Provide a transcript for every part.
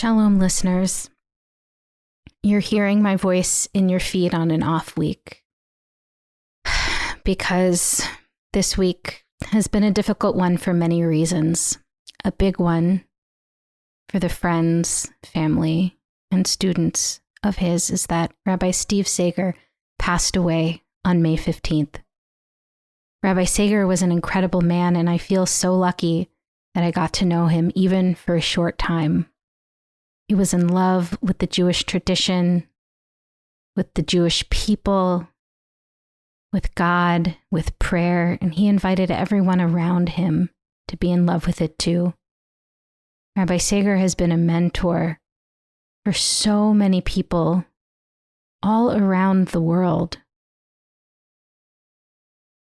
Shalom, listeners. You're hearing my voice in your feed on an off week because this week has been a difficult one for many reasons. A big one for the friends, family, and students of his is that Rabbi Steve Sager passed away on May 15th. Rabbi Sager was an incredible man, and I feel so lucky that I got to know him even for a short time. He was in love with the Jewish tradition, with the Jewish people, with God, with prayer, and he invited everyone around him to be in love with it too. Rabbi Sager has been a mentor for so many people all around the world.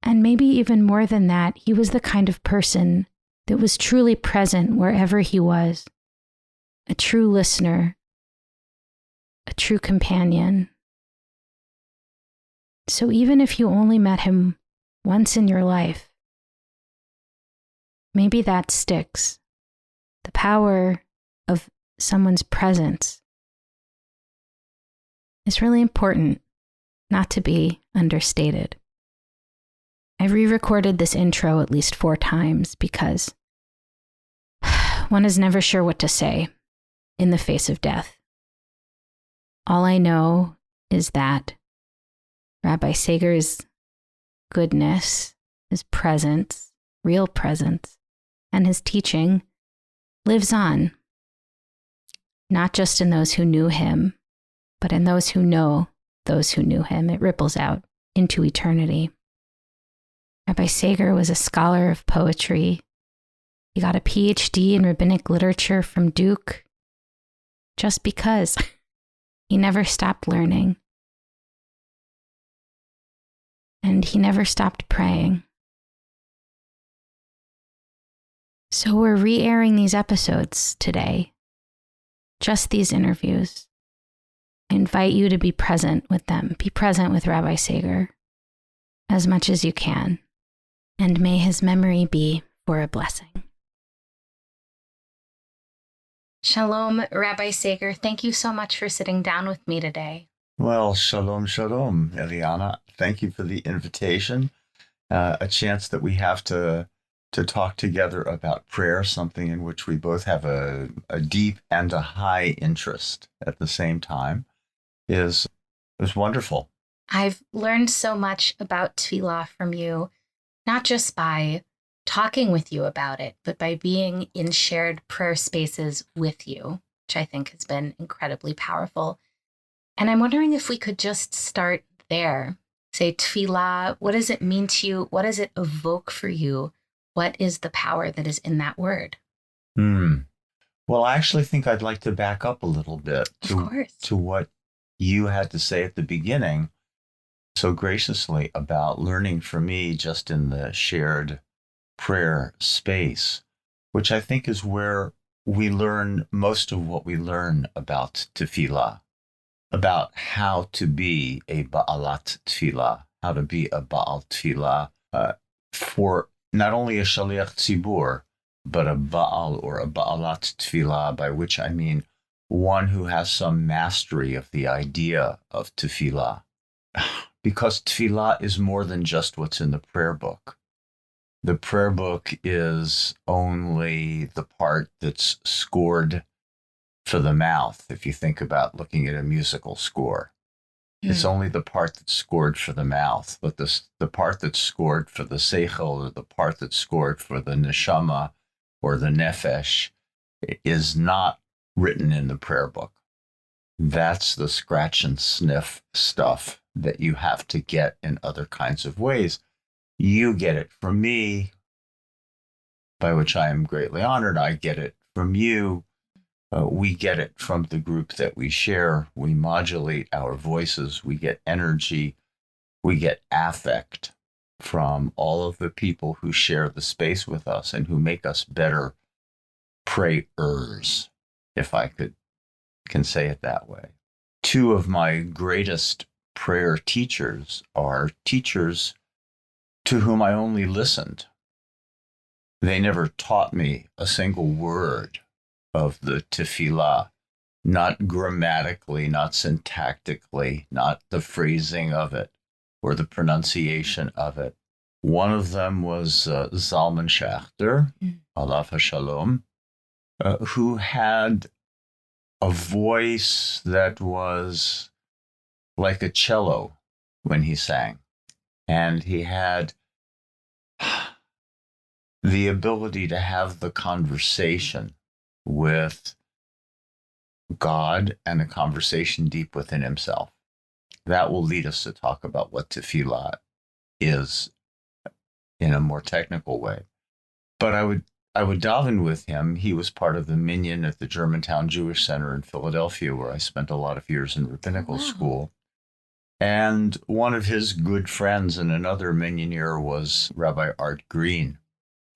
And maybe even more than that, he was the kind of person that was truly present wherever he was. A true listener, a true companion. So even if you only met him once in your life, maybe that sticks. The power of someone's presence is really important, not to be understated. I re-recorded this intro at least 4 times because one is never sure what to say in the face of death. All I know is that Rabbi Sager's goodness, his presence, real presence, and his teaching lives on, not just in those who knew him, but in those who know those who knew him. It ripples out into eternity. Rabbi Sager was a scholar of poetry. He got a PhD in rabbinic literature from Duke, just because he never stopped learning. And he never stopped praying. So we're re-airing these episodes today, just these interviews. I invite you to be present with them. Be present with Rabbi Sager as much as you can. And may his memory be for a blessing. Shalom, Rabbi Sager. Thank you so much for sitting down with me today. Well, shalom, shalom, Eliana. Thank you for the invitation. A chance that we have to talk together about prayer, something in which we both have a deep and a high interest at the same time, is wonderful. I've learned so much about tefillah from you, not just by talking with you about it, but by being in shared prayer spaces with you, which I think has been incredibly powerful. And I'm wondering if we could just start there. Say tefillah, what does it mean to you? What does it evoke for you? What is the power that is in that word? Well, I actually think I'd like to back up a little bit to what you had to say at the beginning so graciously about learning from me just in the shared prayer space, which I think is where we learn most of what we learn about tefillah, about how to be a ba'alat tefillah, how to be a ba'al tefillah for not only a shaliach tzibur, but a ba'al or a ba'alat tefillah, by which I mean one who has some mastery of the idea of tefillah. Because tefillah is more than just what's in the prayer book. The prayer book is only the part that's scored for the mouth. If you think about looking at a musical score, it's only the part that's scored for the mouth, but the part that's scored for the seichel, or the part that's scored for the neshama or the nefesh, is not written in the prayer book. That's the scratch and sniff stuff that you have to get in other kinds of ways. You get it from me, by which I am greatly honored. I get it from you. We get it from the group that we share. We modulate our voices. We get energy. We get affect from all of the people who share the space with us and who make us better prayers, if I can say it that way. 2 of my greatest prayer teachers are teachers to whom I only listened. They never taught me a single word of the tefillah not grammatically, not syntactically, not the phrasing of it or the pronunciation of it. One of them was Zalman Schachter, Alav HaShalom, who had a voice that was like a cello when he sang. And he had the ability to have the conversation with God and a conversation deep within himself. That will lead us to talk about what tefillah is in a more technical way. But I would daven with him. He was part of the minyan at the Germantown Jewish Center in Philadelphia, where I spent a lot of years in rabbinical school. And one of his good friends and another minyaneer was Rabbi Art Green,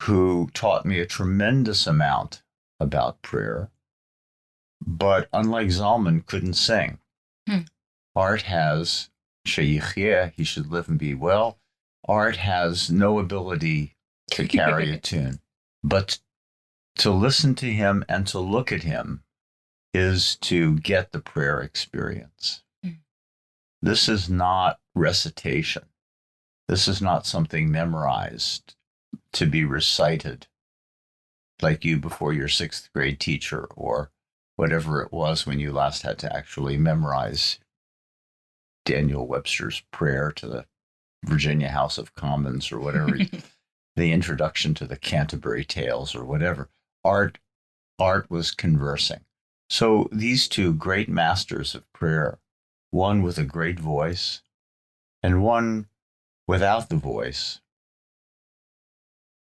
who taught me a tremendous amount about prayer, but unlike Zalman, couldn't sing. Art has, sheyichye, he should live and be well. Art has no ability to carry a tune, but to listen to him and to look at him is to get the prayer experience. This is not recitation. This is not something memorized to be recited like you before your 6th grade teacher or whatever it was when you last had to actually memorize Daniel Webster's prayer to the Virginia House of Commons or whatever, the introduction to the Canterbury Tales or whatever. Art was conversing. So these two great masters of prayer, one with a great voice and one without the voice.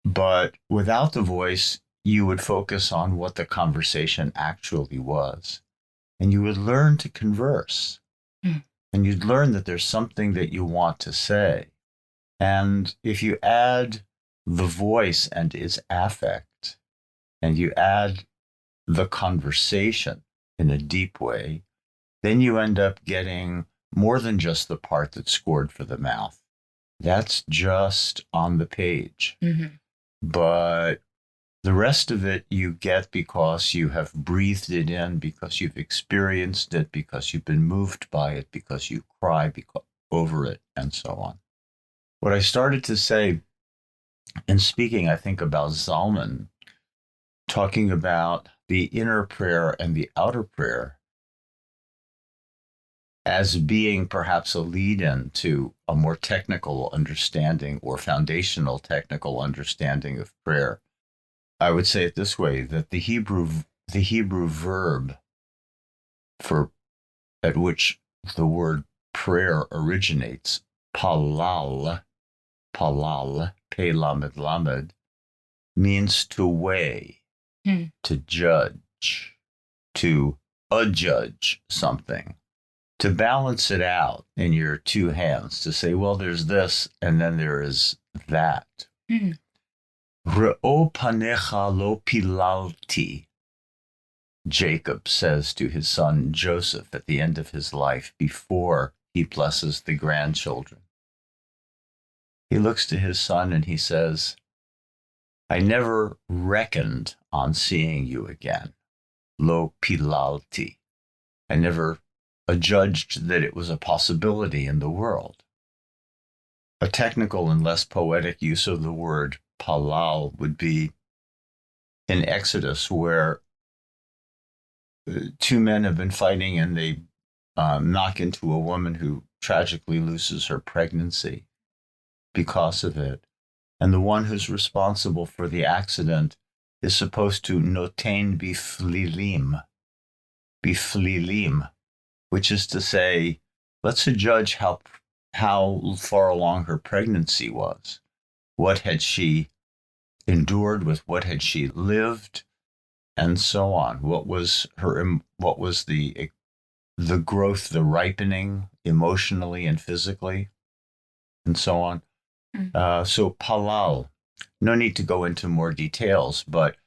But without the voice, you would focus on what the conversation actually was. And you would learn to converse. And you'd learn that there's something that you want to say. And if you add the voice and its affect, and you add the conversation in a deep way, then you end up getting more than just the part that's scored for the mouth. That's just on the page. But the rest of it you get because you have breathed it in, because you've experienced it, because you've been moved by it, because you cry over it, and so on. What I started to say in speaking, I think, about Zalman, talking about the inner prayer and the outer prayer as being perhaps a lead-in to a more technical understanding or foundational technical understanding of prayer. I would say it this way, that the Hebrew verb at which the word prayer originates, palal, pe lamed lamed, means to weigh, to judge, to adjudge something, to balance it out in your two hands, to say, well, there's this and then there is that. Re'o panecha lo pilalti, Jacob says to his son Joseph at the end of his life before he blesses the grandchildren. He looks to his son and he says, I never reckoned on seeing you again. Lo pilalti. I never adjudged that it was a possibility in the world. A technical and less poetic use of the word palal would be in Exodus, where two men have been fighting and they knock into a woman who tragically loses her pregnancy because of it. And the one who's responsible for the accident is supposed to notain biflilim, which is to say, let's judge how far along her pregnancy was. What had she endured with? What had she lived? And so on. What was the growth, the ripening emotionally and physically, and so on. So palal, no need to go into more details, but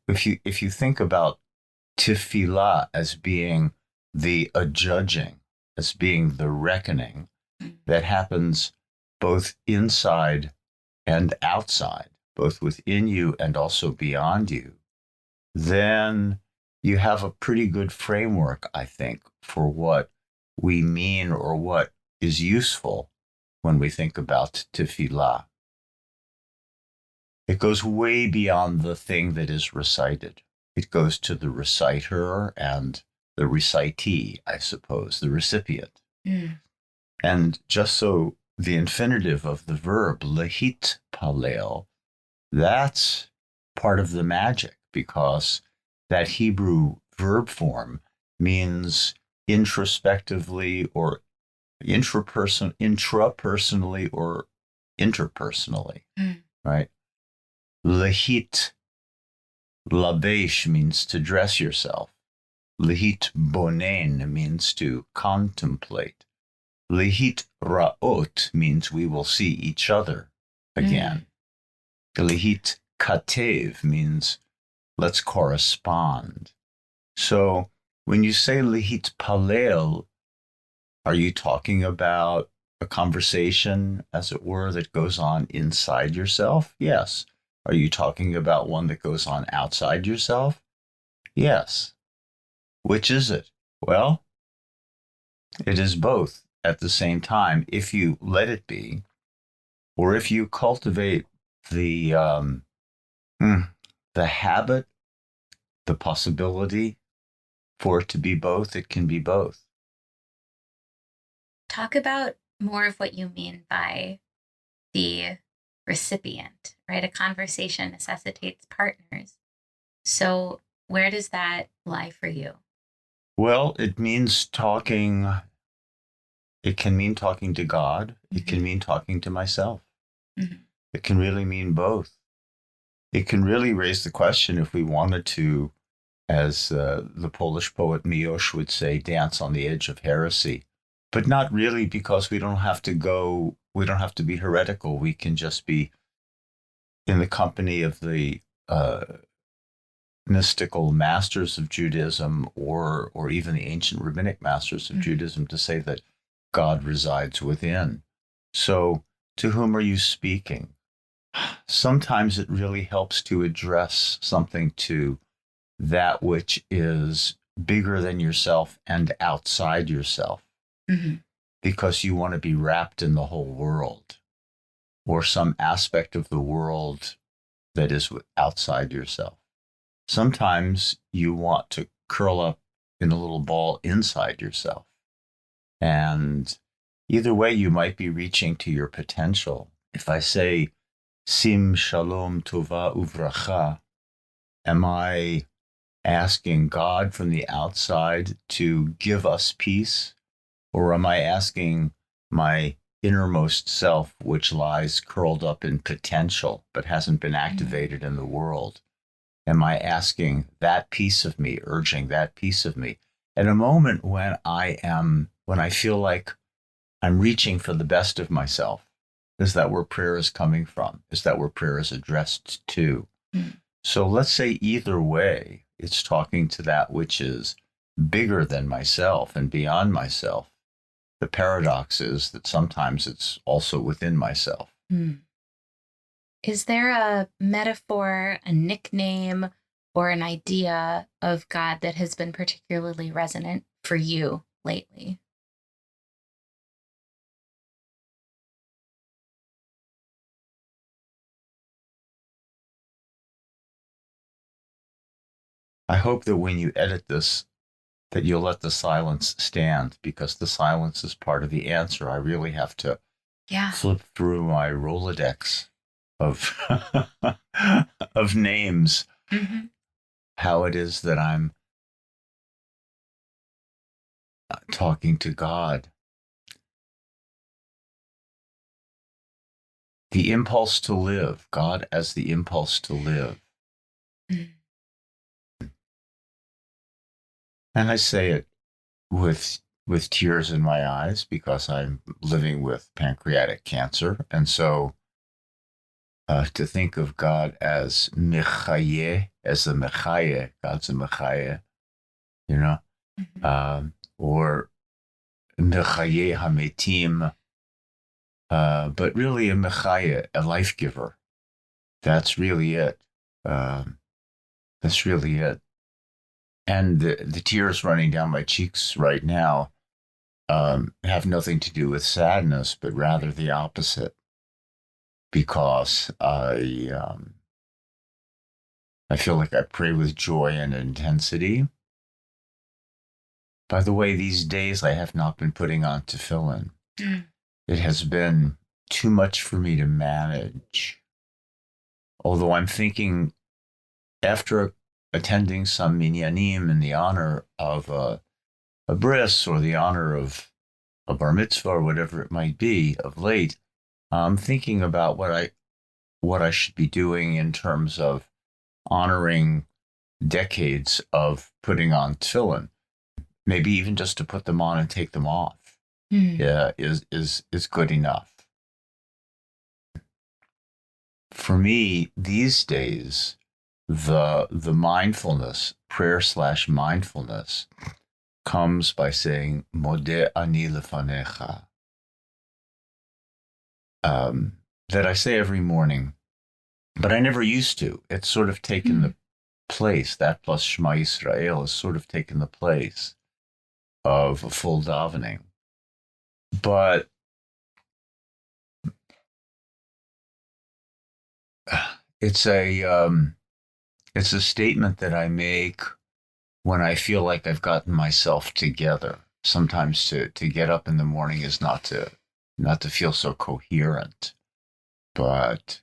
if you think about tefillah as being the adjudging, as being the reckoning that happens both inside and outside, both within you and also beyond you, then you have a pretty good framework, I think, for what we mean or what is useful when we think about tefillah. It goes way beyond the thing that is recited. It goes to the reciter and the recitee, I suppose, the recipient. Mm. And just so the infinitive of the verb, lehit palel, that's part of the magic, because that Hebrew verb form means introspectively or intrapersonally or interpersonally, right? Lehit labesh means to dress yourself. Lehit bonen means to contemplate. Lehit ra'ot means we will see each other again. Lehit katev means let's correspond. So when you say lehit palel, are you talking about a conversation, as it were, that goes on inside yourself? Yes. Are you talking about one that goes on outside yourself? Yes. Which is it? Well, it is both at the same time, if you let it be, or if you cultivate the habit, the possibility for it to be both. It can be both. Talk about more of what you mean by the recipient, right? A conversation necessitates partners. So where does that lie for you? Well, it means talking. It can mean talking to God. It can mean talking to myself. It can really mean both. It can really raise the question, if we wanted to, as the Polish poet Miłosz would say, dance on the edge of heresy. But not really, because we don't have to be heretical. We can just be in the company of the mystical masters of Judaism, or even the ancient rabbinic masters of Judaism, to say that God resides within. So to whom are you speaking? Sometimes it really helps to address something to that which is bigger than yourself and outside yourself, because you want to be wrapped in the whole world, or some aspect of the world that is outside yourself. Sometimes you want to curl up in a little ball inside yourself. And either way, you might be reaching to your potential. If I say, Sim Shalom Tova Uvracha, am I asking God from the outside to give us peace? Or am I asking my innermost self, which lies curled up in potential but hasn't been activated in the world? Am I asking that piece of me, urging that piece of me? At a moment when I feel like I'm reaching for the best of myself, is that where prayer is coming from? Is that where prayer is addressed to? So let's say either way, it's talking to that which is bigger than myself and beyond myself. The paradox is that sometimes it's also within myself. Is there a metaphor, a nickname, or an idea of God that has been particularly resonant for you lately? I hope that when you edit this, that you'll let the silence stand, because the silence is part of the answer. I really have to flip through my Rolodex of of names, how it is that I'm talking to God. The impulse to live, God as the impulse to live. And I say it with tears in my eyes, because I'm living with pancreatic cancer. And so to think of God as Mechaye, as the Mechaye, God's a Mechaye, or Mechaye Hametim, but really a Mechaye, a life giver. That's really it. That's really it. And the tears running down my cheeks right now have nothing to do with sadness, but rather the opposite. Because I feel like I pray with joy and intensity. By the way, these days I have not been putting on tefillin. It has been too much for me to manage. Although I'm thinking, after attending some minyanim in the honor of a bris or the honor of a bar mitzvah or whatever it might be of late, I'm thinking about what I should be doing in terms of honoring decades of putting on tefillin. Maybe even just to put them on and take them off is good enough. For me, these days, the mindfulness, prayer/mindfulness, comes by saying, Modeh ani lefanecha. That I say every morning, but I never used to. It's sort of taken the place, that plus Shema Yisrael has sort of taken the place of a full davening. But it's a statement that I make when I feel like I've gotten myself together. Sometimes to get up in the morning is not to feel so coherent. But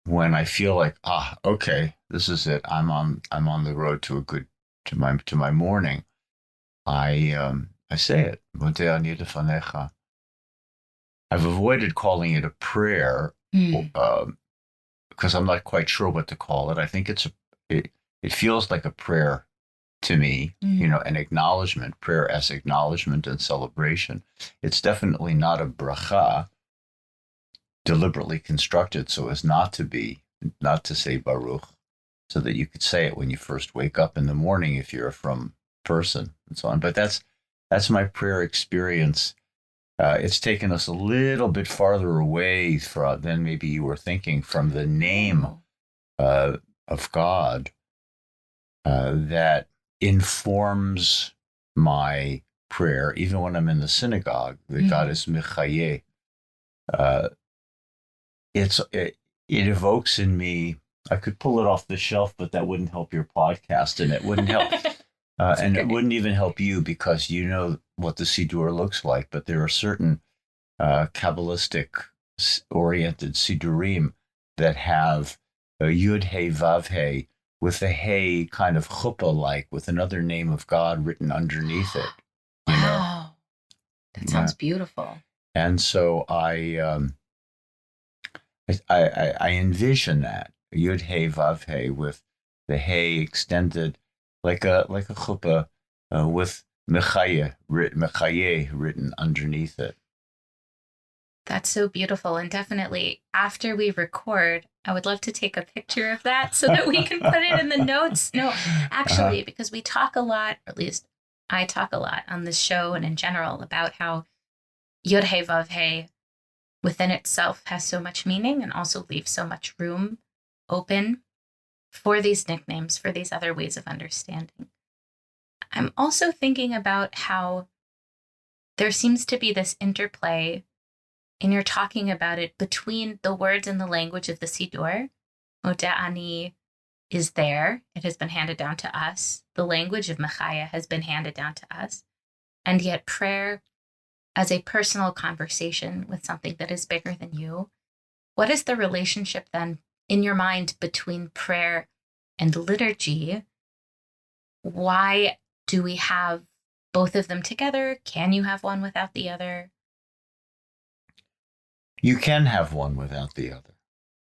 when I feel like, okay, this is it. I'm on the road to my morning. I say it. Modeh ani lefanecha. I've avoided calling it a prayer because I'm not quite sure what to call it. I think it feels like a prayer to me, an acknowledgement, prayer as acknowledgement and celebration. It's definitely not a bracha, deliberately constructed so as not to say Baruch, so that you could say it when you first wake up in the morning if you're a frum person and so on. But that's my prayer experience. It's taken us a little bit farther away than maybe you were thinking from the name of God that informs my prayer, even when I'm in the synagogue. That God is Mechaye. It evokes in me. I could pull it off the shelf, but that wouldn't help your podcast, and it wouldn't help. And it wouldn't even help you because you know what the Siddur looks like. But there are certain Kabbalistic-oriented Siddurim that have a Yud He Vav He with a He kind of chuppah-like with another name of God written underneath it. Wow, that sounds beautiful. And so I envision that Yud He Vav He with the He extended like a chuppah with Mechaye written underneath it. That's so beautiful. And definitely after we record, I would love to take a picture of that so that we can put it in the notes. No, actually, because we talk a lot, or at least I talk a lot on this show and in general about how Yod He Vav He within itself has so much meaning and also leaves so much room open for these nicknames, for these other ways of understanding. I'm also thinking about how there seems to be this interplay, and you're talking about it, between the words and the language of the Siddur. Modeh ani is there. It has been handed down to us. The language of Mechaya has been handed down to us. And yet prayer as a personal conversation with something that is bigger than you. What is the relationship then in your mind between prayer and liturgy? Why do we have both of them together? Can you have one without the other? You can have one without the other.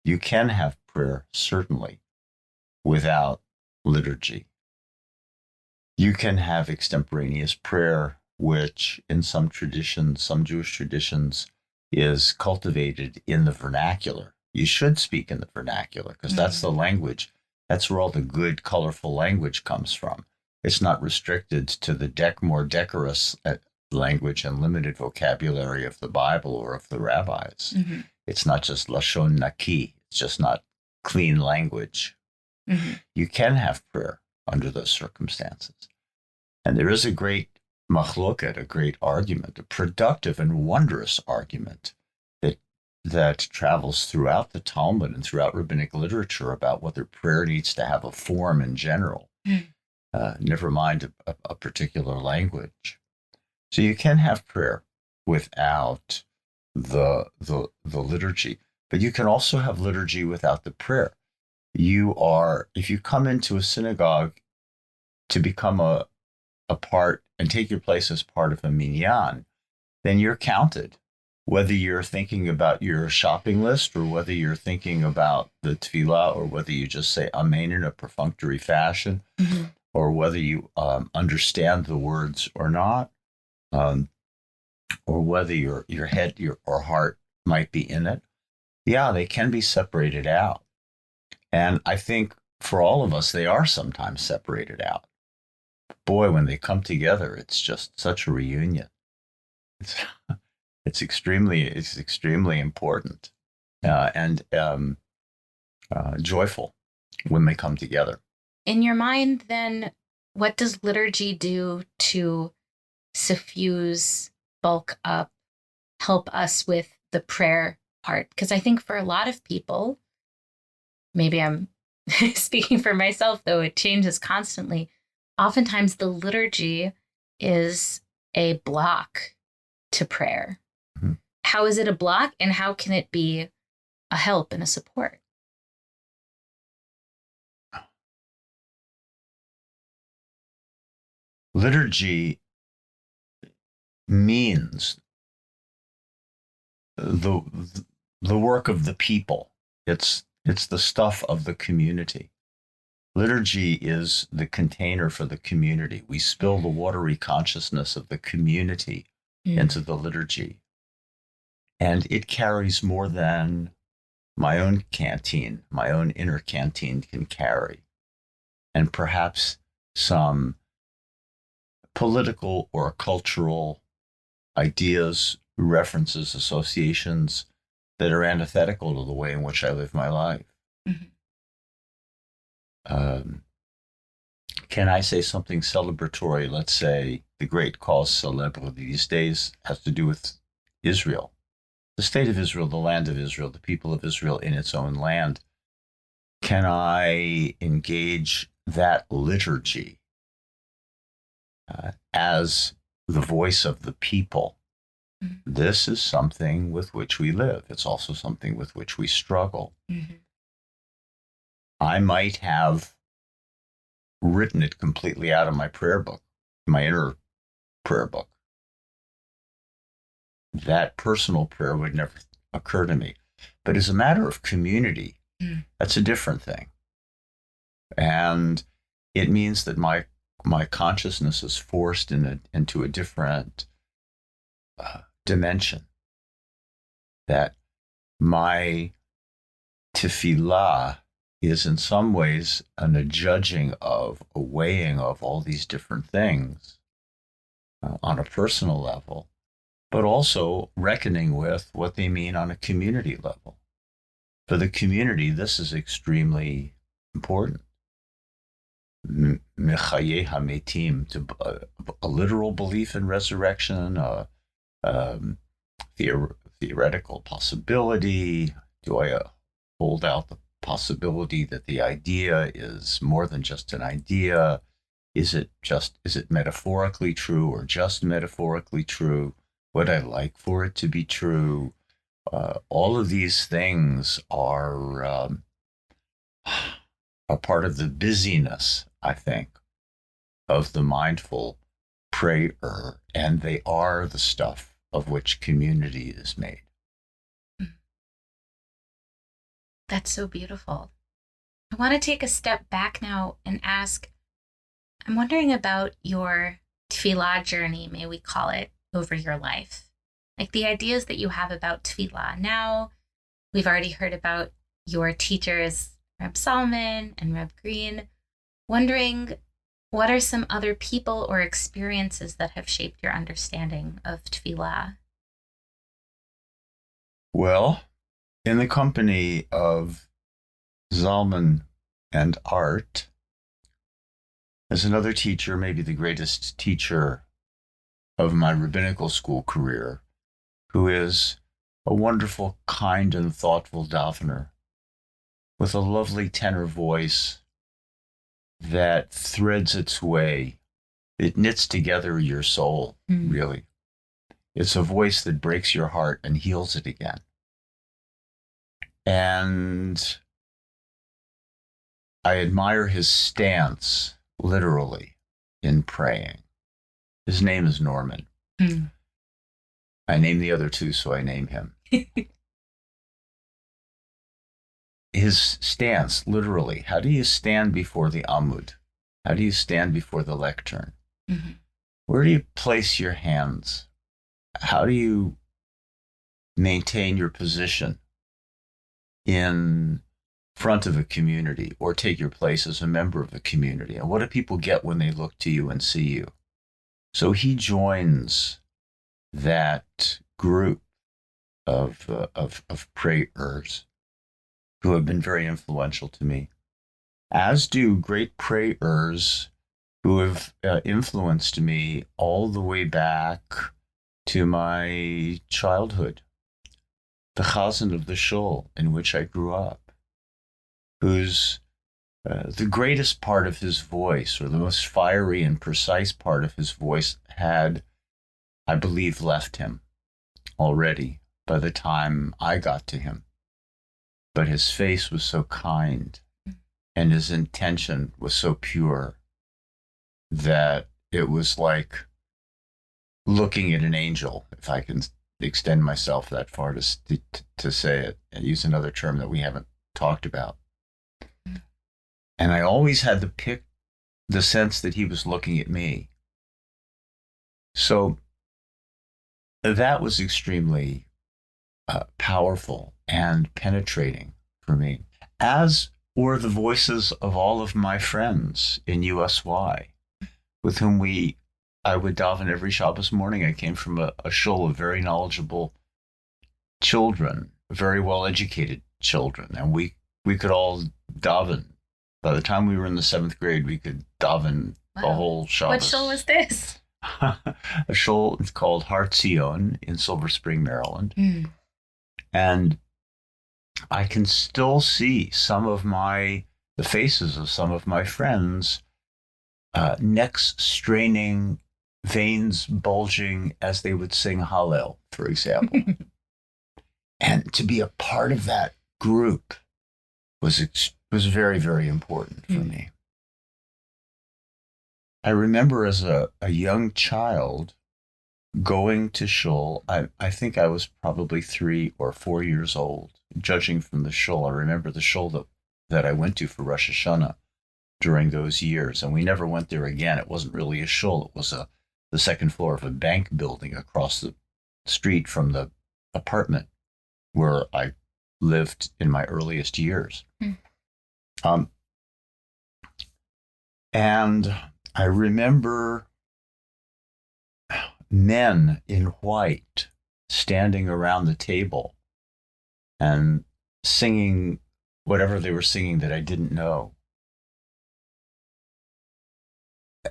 You can have prayer, certainly, without liturgy. You can have extemporaneous prayer, which in some traditions, some Jewish traditions, is cultivated in the vernacular. You should speak in the vernacular because that's the language. That's where all the good, colorful language comes from. It's not restricted to the more decorous language and limited vocabulary of the Bible or of the rabbis. Mm-hmm. It's not just lashon naki. It's just not clean language. Mm-hmm. You can have prayer under those circumstances. And there is a great machloket, a great argument, a productive and wondrous argument that travels throughout the Talmud and throughout rabbinic literature about whether prayer needs to have a form in general, never mind a particular language. So you can have prayer without the liturgy, but you can also have liturgy without the prayer. If you come into a synagogue to become a part and take your place as part of a minyan, then you're counted. Whether you're thinking about your shopping list or whether you're thinking about the tefillah or whether you just say amen in a perfunctory fashion, or whether you understand the words or not, or whether your head or heart might be in it. Yeah, they can be separated out. And I think for all of us, they are sometimes separated out. Boy, when they come together, it's just such a reunion. It's extremely important and joyful when they come together. In your mind, then, what does liturgy do to suffuse, bulk up, help us with the prayer part? Because I think for a lot of people, maybe I'm speaking for myself, though it changes constantly. Oftentimes the liturgy is a block to prayer. Mm-hmm. How is it a block, and how can it be a help and a support? Liturgy means the work of the people. It's the stuff of the community. Liturgy is the container for the community. We spill the watery consciousness of the community into the liturgy. And it carries more than my own canteen, my own inner canteen can carry. And perhaps some political or cultural ideas, references, associations that are antithetical to the way in which I live my life. Mm-hmm. Can I say something celebratory? Let's say the great cause célèbre these days has to do with Israel, the state of Israel, the land of Israel, the people of Israel in its own land. Can I engage that liturgy as the voice of the people? Mm-hmm. This is something with which we live. It's also something with which we struggle. Mm-hmm. I might have written it completely out of my prayer book, my inner prayer book. That personal prayer would never occur to me. But as a matter of community, that's a different thing. And it means that my consciousness is forced into a different dimension. That my tefillah is in some ways a judging of, a weighing of all these different things on a personal level, but also reckoning with what they mean on a community level. For the community, this is extremely important. Mechaye hametim, a literal belief in resurrection, theoretical possibility. Do I hold out the possibility that the idea is more than just an idea? Is it metaphorically true or just metaphorically true? Would I like for it to be true? All of these things are a part of the busyness, I think, of the mindful prayer, and they are the stuff of which community is made. That's so beautiful. I want to take a step back now and ask, I'm wondering about your tefillah journey, may we call it, over your life. Like the ideas that you have about tefillah. Now, we've already heard about your teachers, Reb Salman and Reb Green. Wondering, what are some other people or experiences that have shaped your understanding of tefillah? Well, in the company of Zalman and Art, As another teacher, maybe the greatest teacher of my rabbinical school career, who is a wonderful, kind, and thoughtful davener with a lovely tenor voice that threads its way. It knits together your soul, really. It's a voice that breaks your heart and heals it again. And I admire his stance, literally, in praying. His name is Norman. I named the other two, so I name him. His stance, literally, how do you stand before the Amud? How do you stand before the lectern? Where do you place your hands? How do you maintain your position in front of a community or take your place as a member of a community? And what do people get when they look to you and see you? So he joins that group of prayers who have been very influential to me, as do great prayers who have influenced me all the way back to my childhood. The Chazan of the Shul in which I grew up, whose the greatest part of his voice, or the most fiery and precise part of his voice, had, I believe, left him already by the time I got to him. But his face was so kind and his intention was so pure that it was like looking at an angel, if I can extend myself that far to say it and use another term that we haven't talked about. And I always had the sense that he was looking at me. So that was extremely powerful and penetrating for me, as were the voices of all of my friends in USY, with whom I would daven every Shabbos morning. I came from a shul of very knowledgeable children, very well-educated children, and we could all daven. By the time we were in the 7th grade, we could daven the whole Shabbos. What shul was this? A shul called Har Zion in Silver Spring, Maryland. And I can still see the faces of some of my friends, necks straining, veins bulging as they would sing Hallel, for example. And to be a part of that group was very, very important for me. I remember as a young child going to shul. I think I was probably 3 or 4 years old, judging from the shul. I remember the shul that I went to for Rosh Hashanah during those years, and we never went there again. It wasn't really a shul. It was the second floor of a bank building across the street from the apartment where I lived in my earliest years. And I remember men in white standing around the table and singing whatever they were singing that I didn't know.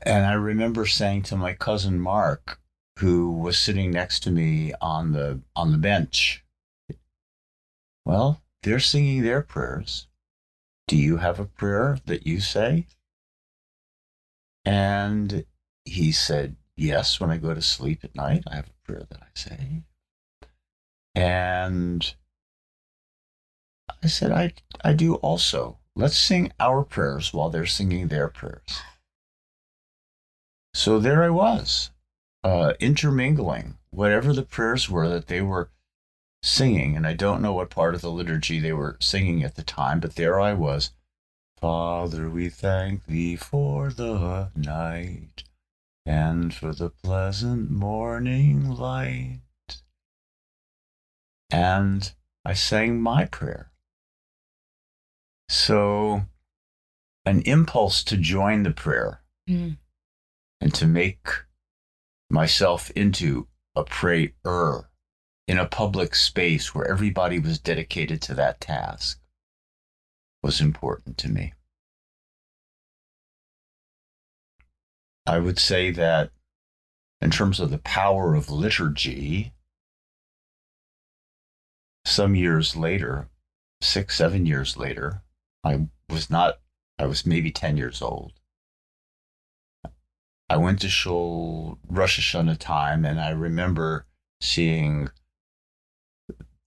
And I remember saying to my cousin Mark, who was sitting next to me on the bench, well, they're singing their prayers. Do you have a prayer that you say? And he said, yes, when I go to sleep at night, I have a prayer that I say. And I said, I do also. Let's sing our prayers while they're singing their prayers. So there I was, intermingling whatever the prayers were that they were singing. And I don't know what part of the liturgy they were singing at the time, but there I was. Father, we thank thee for the night and for the pleasant morning light. And I sang my prayer. So an impulse to join the prayer and to make myself into a prayer in a public space where everybody was dedicated to that task was important to me. I would say that in terms of the power of liturgy, some years later, 6, 7 years later, I was maybe 10 years old. I went to shul Rosh Hashanah time, and I remember seeing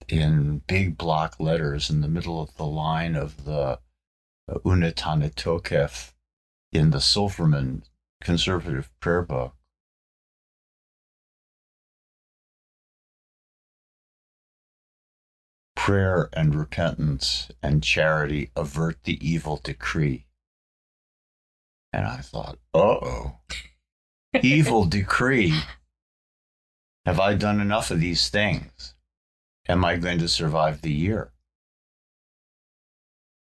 in big block letters in the middle of the line of the Unetane Tokef in the Silverman conservative prayer book, prayer and repentance and charity avert the evil decree. And I thought, uh-oh, evil decree. Have I done enough of these things? Am I going to survive the year?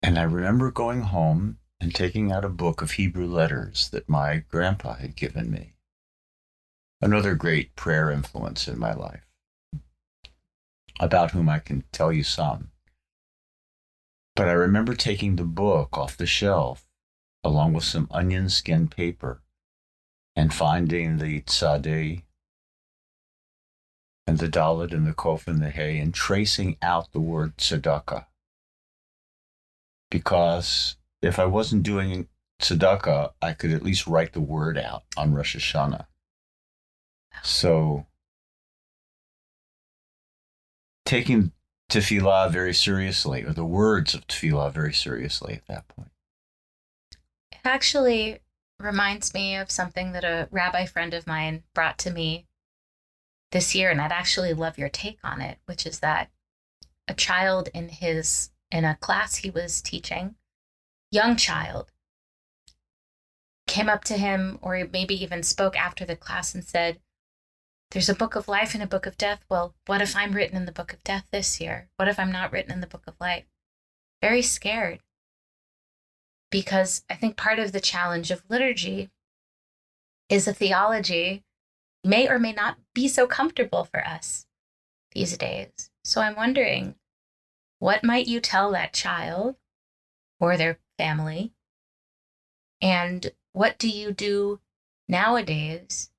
And I remember going home and taking out a book of Hebrew letters that my grandpa had given me. Another great prayer influence in my life, about whom I can tell you some. But I remember taking the book off the shelf, along with some onion skin paper, and finding the tzadeh and the dalet and the kof and the hay, and tracing out the word tzedakah. Because if I wasn't doing tzedakah, I could at least write the word out on Rosh Hashanah. So taking tefillah very seriously, or the words of tefillah very seriously at that point. It actually reminds me of something that a rabbi friend of mine brought to me this year, and I'd actually love your take on it, which is that a child in a class he was teaching, young child, came up to him, or maybe even spoke after the class and said, "There's a book of life and a book of death. Well, what if I'm written in the book of death this year? What if I'm not written in the book of life?" Very scared. Because I think part of the challenge of liturgy is a theology may or may not be so comfortable for us these days. So I'm wondering, what might you tell that child or their family? And what do you do nowadays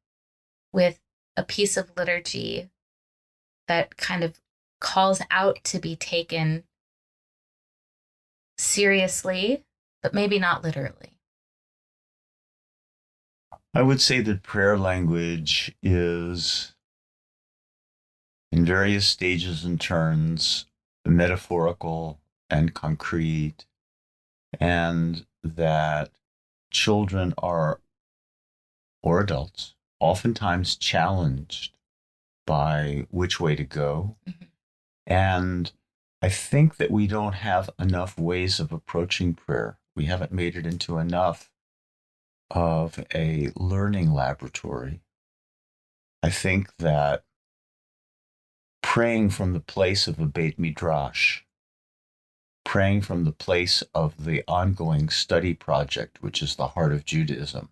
with a piece of liturgy that kind of calls out to be taken seriously, but maybe not literally? I would say that prayer language is, in various stages and turns, metaphorical and concrete, and that children are, or adults, oftentimes challenged by which way to go. Mm-hmm. And I think that we don't have enough ways of approaching prayer. We haven't made it into enough of a learning laboratory. I think that praying from the place of a Beit Midrash, praying from the place of the ongoing study project, which is the heart of Judaism,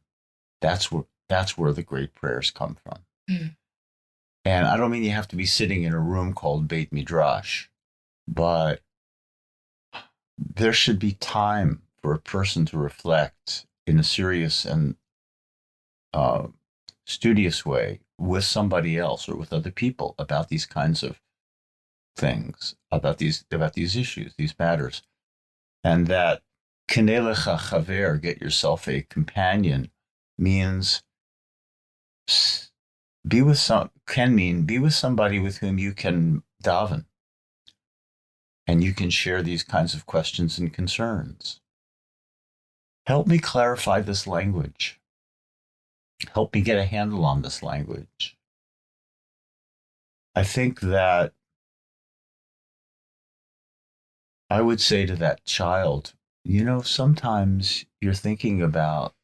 that's where the great prayers come from. Mm. And I don't mean you have to be sitting in a room called Beit Midrash, but there should be time for a person to reflect in a serious and studious way with somebody else or with other people about these kinds of things, about these issues, these matters. And that K'nei lecha chaver, get yourself a companion, means be with somebody with whom you can daven, and you can share these kinds of questions and concerns. Help me clarify this language. Help me get a handle on this language. I think that I would say to that child, sometimes you're thinking about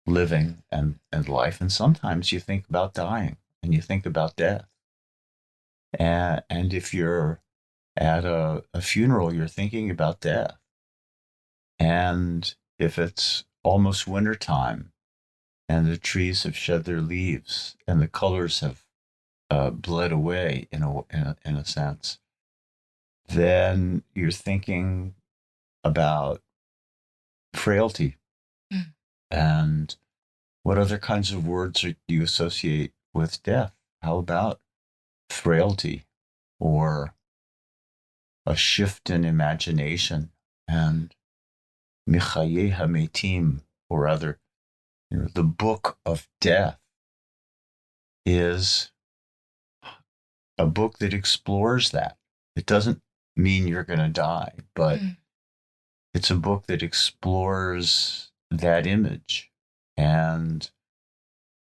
living and life, and sometimes you think about dying and you think about death. And if you're at a funeral, you're thinking about death. And if it's almost wintertime and the trees have shed their leaves and the colors have bled away in a sense, then you're thinking about frailty and What other kinds of words do you associate with death? How about frailty or a shift in imagination and Michaye Hametim, or other, the book of death is a book that explores that. It doesn't mean you're going to die, but it's a book that explores that image and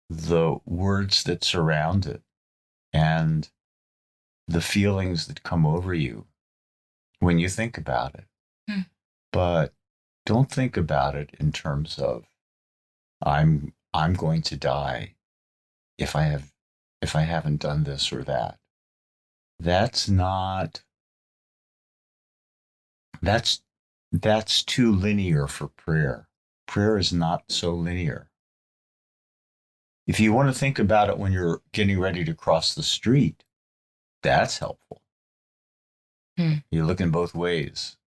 the words that surround it and the feelings that come over you when you think about it. But don't think about it in terms of I'm going to die if I haven't done this or that. That's too linear for prayer. Prayer is not so linear. If you want to think about it when you're getting ready to cross the street, that's helpful. You're looking both ways.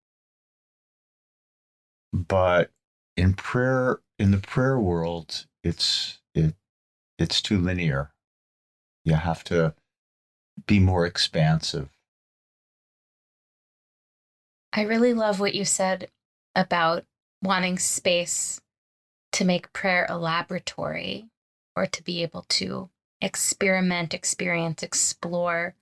But in prayer, in the prayer world, it's too linear. You have to be more expansive. I really love what you said about wanting space to make prayer a laboratory, or to be able to experiment, experience, explore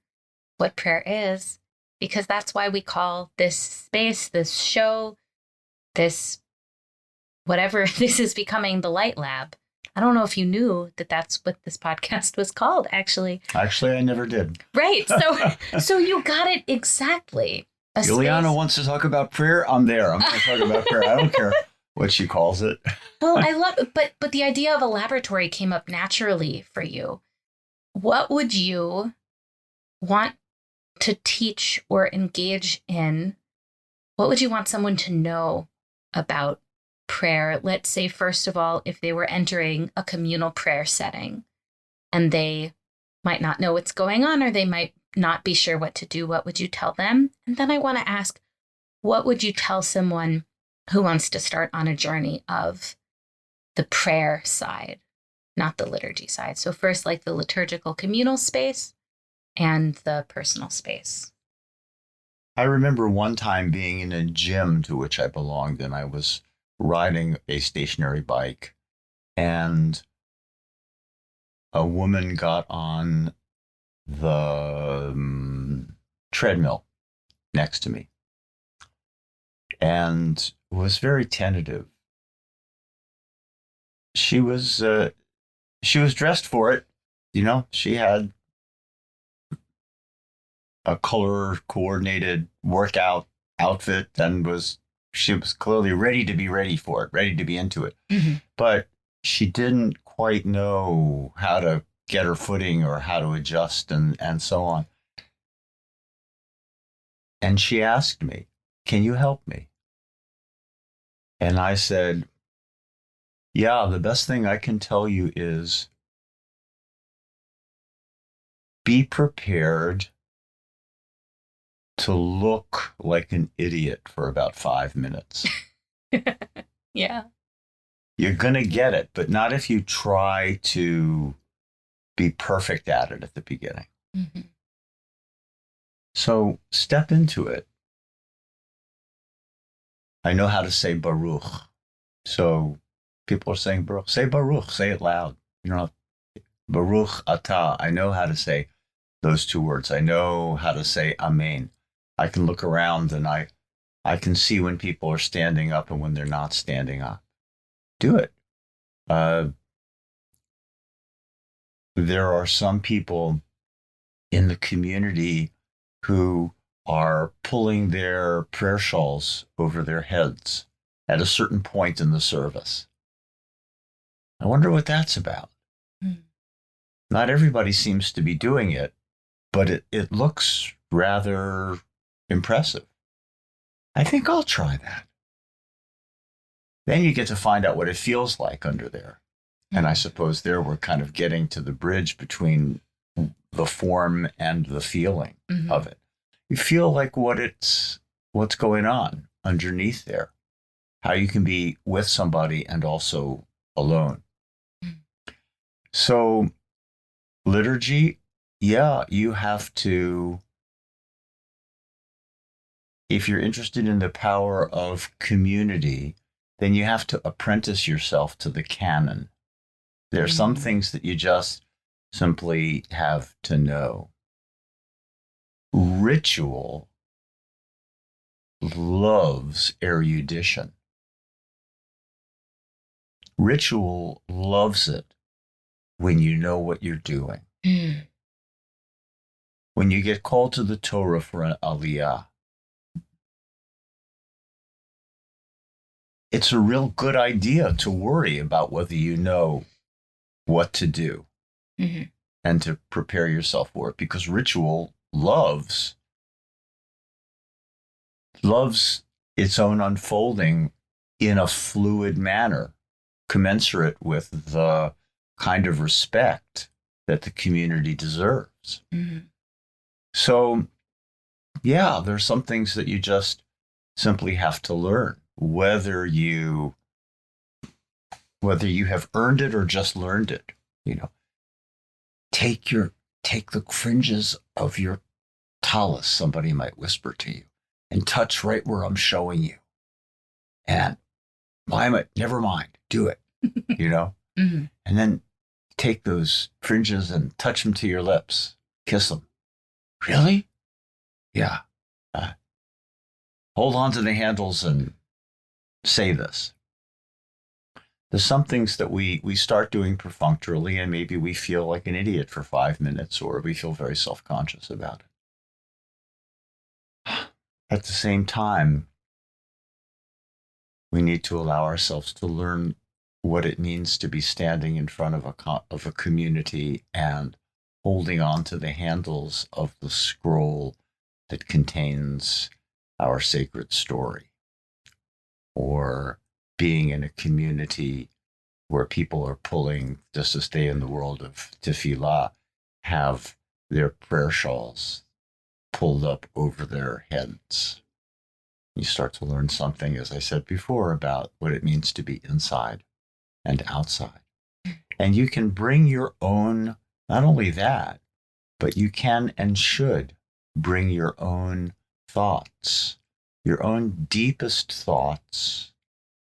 what prayer is, because that's why we call this space, this show, this whatever this is becoming, the Light Lab. I don't know if you knew that that's what this podcast was called, actually. Actually, I never did. Right. So you got it exactly. Eliana wants to talk about prayer. I'm there. I'm going to talk about prayer. I don't care what she calls it. Well, I love it, but the idea of a laboratory came up naturally for you. What would you want to teach or engage in? What would you want someone to know about prayer? Let's say, first of all, if they were entering a communal prayer setting and they might not know what's going on, or they might not be sure what to do, what would you tell them? And then I want to ask, what would you tell someone who wants to start on a journey of the prayer side, not the liturgy side? So first, like the liturgical communal space and the personal space. I remember one time being in a gym to which I belonged, and I was riding a stationary bike, and a woman got on the treadmill next to me and was very tentative. She was dressed for it. She had a color coordinated workout outfit and she was clearly ready to be ready for it, ready to be into it. Mm-hmm. But she didn't quite know how to get her footing or how to adjust and so on. And she asked me, "Can you help me?" And I said, "Yeah, the best thing I can tell you is be prepared to look like an idiot for about 5 minutes." Yeah. You're going to get it, but not if you try to be perfect at it at the beginning. Mm-hmm. So step into it. I know how to say Baruch. So people are saying Baruch. Say Baruch. Say it loud. Baruch Atah. I know how to say those two words. I know how to say Amen. I can look around and I can see when people are standing up and when they're not standing up. Do it. There are some people in the community who are pulling their prayer shawls over their heads at a certain point in the service. I wonder what that's about. Not everybody seems to be doing it, but it looks rather impressive. I think I'll try that. Then you get to find out what it feels like under there. And I suppose there we're kind of getting to the bridge between the form and the feeling of it. You feel like what's going on underneath there, how you can be with somebody and also alone. So liturgy, yeah, you have to, if you're interested in the power of community, then you have to apprentice yourself to the canon. There are some things that you just simply have to know. Ritual loves erudition. Ritual loves it when you know what you're doing. When you get called to the Torah for an aliyah, it's a real good idea to worry about whether you know what to do and to prepare yourself for it, because ritual loves its own unfolding in a fluid manner, commensurate with the kind of respect that the community deserves. So, yeah, there's some things that you just simply have to learn, whether you have earned it or just learned it. You know, take the fringes of your tallis, somebody might whisper to you, and touch right where I'm showing you. And never mind, do it, you know? And then take those fringes and touch them to your lips, kiss them. Really? Yeah. Hold on to the handles and say this. There's some things that we start doing perfunctorily, and maybe we feel like an idiot for 5 minutes, or we feel very self-conscious about it. At the same time, we need to allow ourselves to learn what it means to be standing in front of a community and holding on to the handles of the scroll that contains our sacred story, or being in a community where people are pulling, just to stay in the world of tefillah, have their prayer shawls pulled up over their heads. You start to learn something, as I said before, about what it means to be inside and outside. And you can bring your own, not only that, but you can and should bring your own thoughts, your own deepest thoughts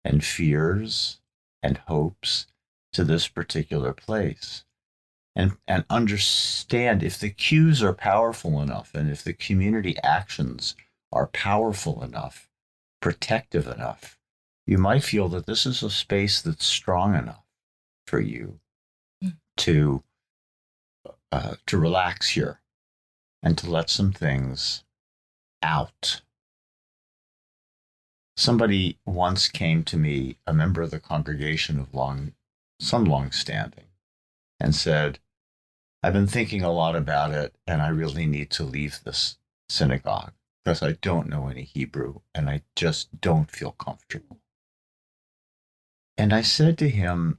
and fears and hopes to this particular place. And understand, if the cues are powerful enough, and if the community actions are powerful enough, protective enough, you might feel that this is a space that's strong enough for you to relax here and to let some things out. Somebody once came to me, a member of the congregation of some long standing, and said, I've been thinking a lot about it, and I really need to leave this synagogue because I don't know any Hebrew and I just don't feel comfortable. And I said to him,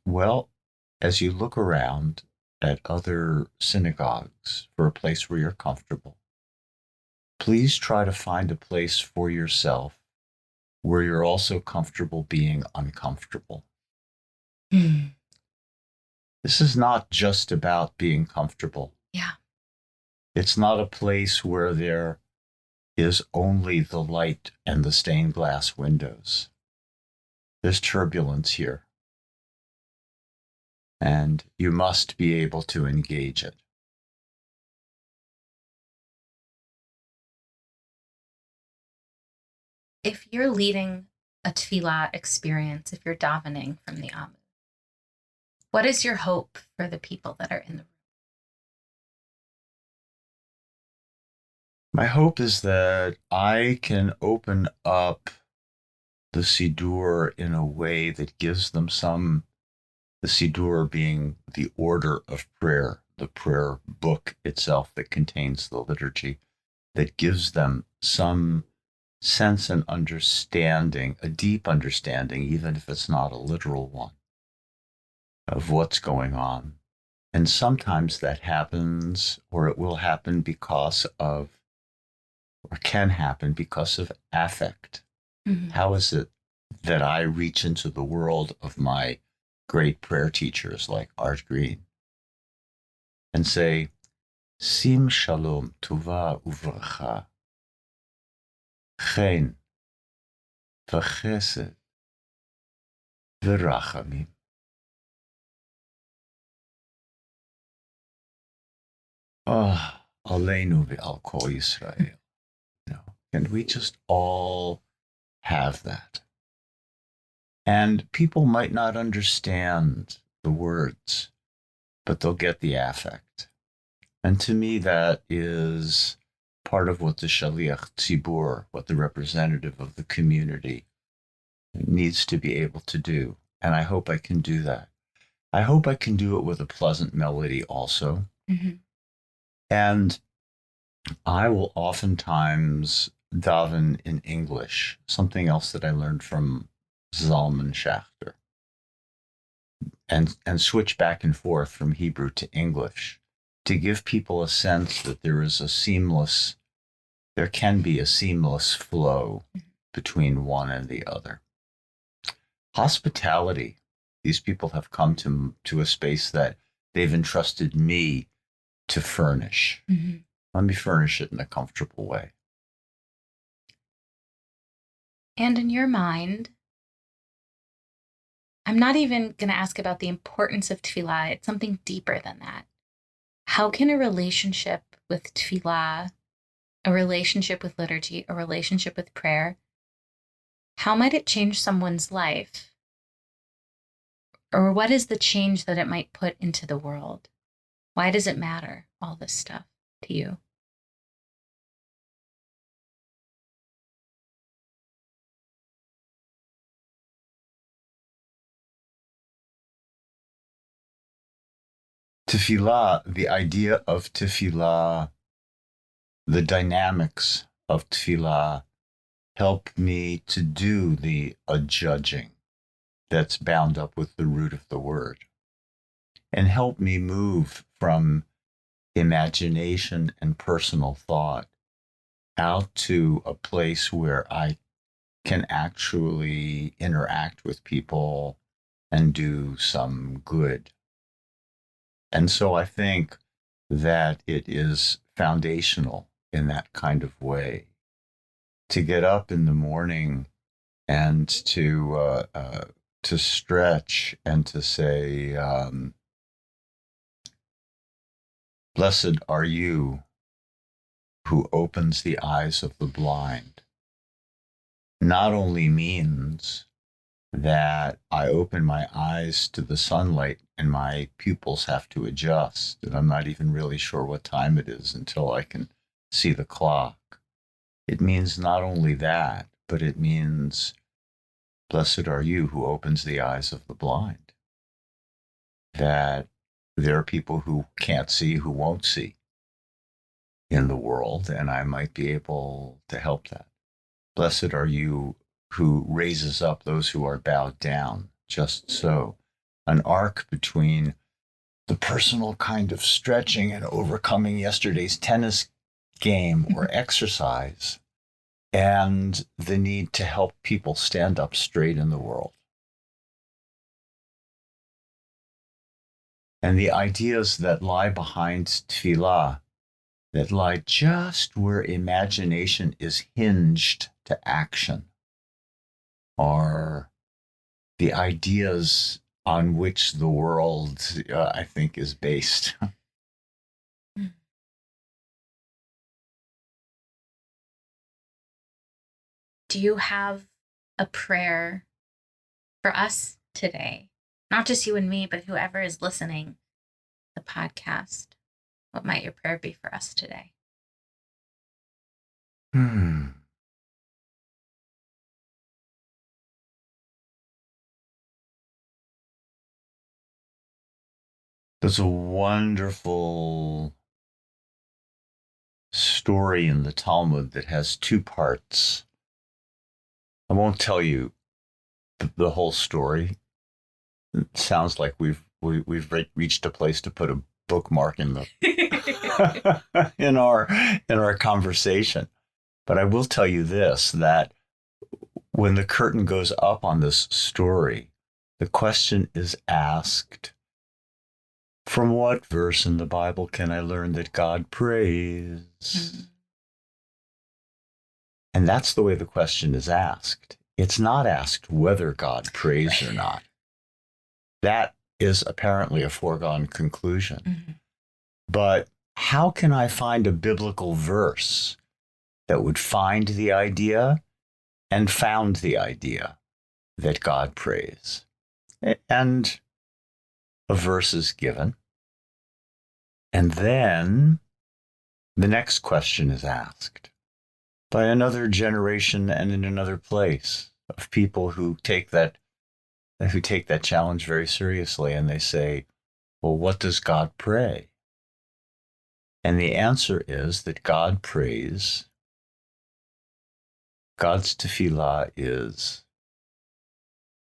well, as you look around at other synagogues for a place where you're comfortable, please try to find a place for yourself where you're also comfortable being uncomfortable. This is not just about being comfortable. Yeah. It's not a place where there is only the light and the stained glass windows. There's turbulence here. And you must be able to engage it. If you're leading a tefillah experience, if you're davening from the Amud, what is your hope for the people that are in the room? My hope is that I can open up the Siddur in a way that gives them the Siddur being the order of prayer, the prayer book itself that contains the liturgy, that gives them some sense and understanding, a deep understanding, even if it's not a literal one, of what's going on. And sometimes that happens, or it will happen because of, or can happen because of affect. How is it that I reach into the world of my great prayer teachers like Art Green and say, Sim shalom tova uvracha, chen v'chesed v'rachamim. Oh, aleinu v'al kol Yisrael. Can we just all have that? And people might not understand the words, but they'll get the affect. And to me, that is part of what the Shaliach Tzibur, what the representative of the community needs to be able to do. And I hope I can do that. I hope I can do it with a pleasant melody also. Mm-hmm. And I will oftentimes daven in English, something else that I learned from Zalman Schachter, and switch back and forth from Hebrew to English to give people a sense that there can be a seamless flow between one and the other. Hospitality. These people have come to a space that they've entrusted me to furnish. Mm-hmm. Let me furnish it in a comfortable way. And in your mind, I'm not even going to ask about the importance of tefillah. It's something deeper than that. How can a relationship with tefillah, a relationship with liturgy, a relationship with prayer, how might it change someone's life? Or what is the change that it might put into the world? Why does it matter, all this stuff, to you? Tefillah, the idea of tefillah, the dynamics of tefillah help me to do the adjudging that's bound up with the root of the word, and help me move from imagination and personal thought out to a place where I can actually interact with people and do some good. And so I think that it is foundational in that kind of way to get up in the morning and to stretch and to say, blessed are you who opens the eyes of the blind, not only means that I open my eyes to the sunlight and my pupils have to adjust, and I'm not even really sure what time it is until I can see the clock. It means not only that, but it means, blessed are you who opens the eyes of the blind. That there are people who can't see, who won't see in the world, and I might be able to help that. Blessed are you who raises up those who are bowed down, just so. An arc between the personal kind of stretching and overcoming yesterday's tennis game or exercise, and the need to help people stand up straight in the world. And the ideas that lie behind tefillah, that lie just where imagination is hinged to action, are the ideas on which the world, I think, is based. Do you have a prayer for us today? Not just you and me, but whoever is listening to the podcast. What might your prayer be for us today? There's a wonderful story in the Talmud that has two parts. I won't tell you the whole story. It sounds like we've reached a place to put a bookmark in the in our conversation. But I will tell you this, that when the curtain goes up on this story, the question is asked, from what verse in the Bible can I learn that God prays? Mm-hmm. And that's the way the question is asked. It's not asked whether God prays or not. That is apparently a foregone conclusion. Mm-hmm. But how can I find a biblical verse that would find the idea and found the idea that God prays? And a verse is given. And then the next question is asked by another generation and in another place of people who take that challenge very seriously, and they say, well, what does God pray? And the answer is that God prays. God's tefillah is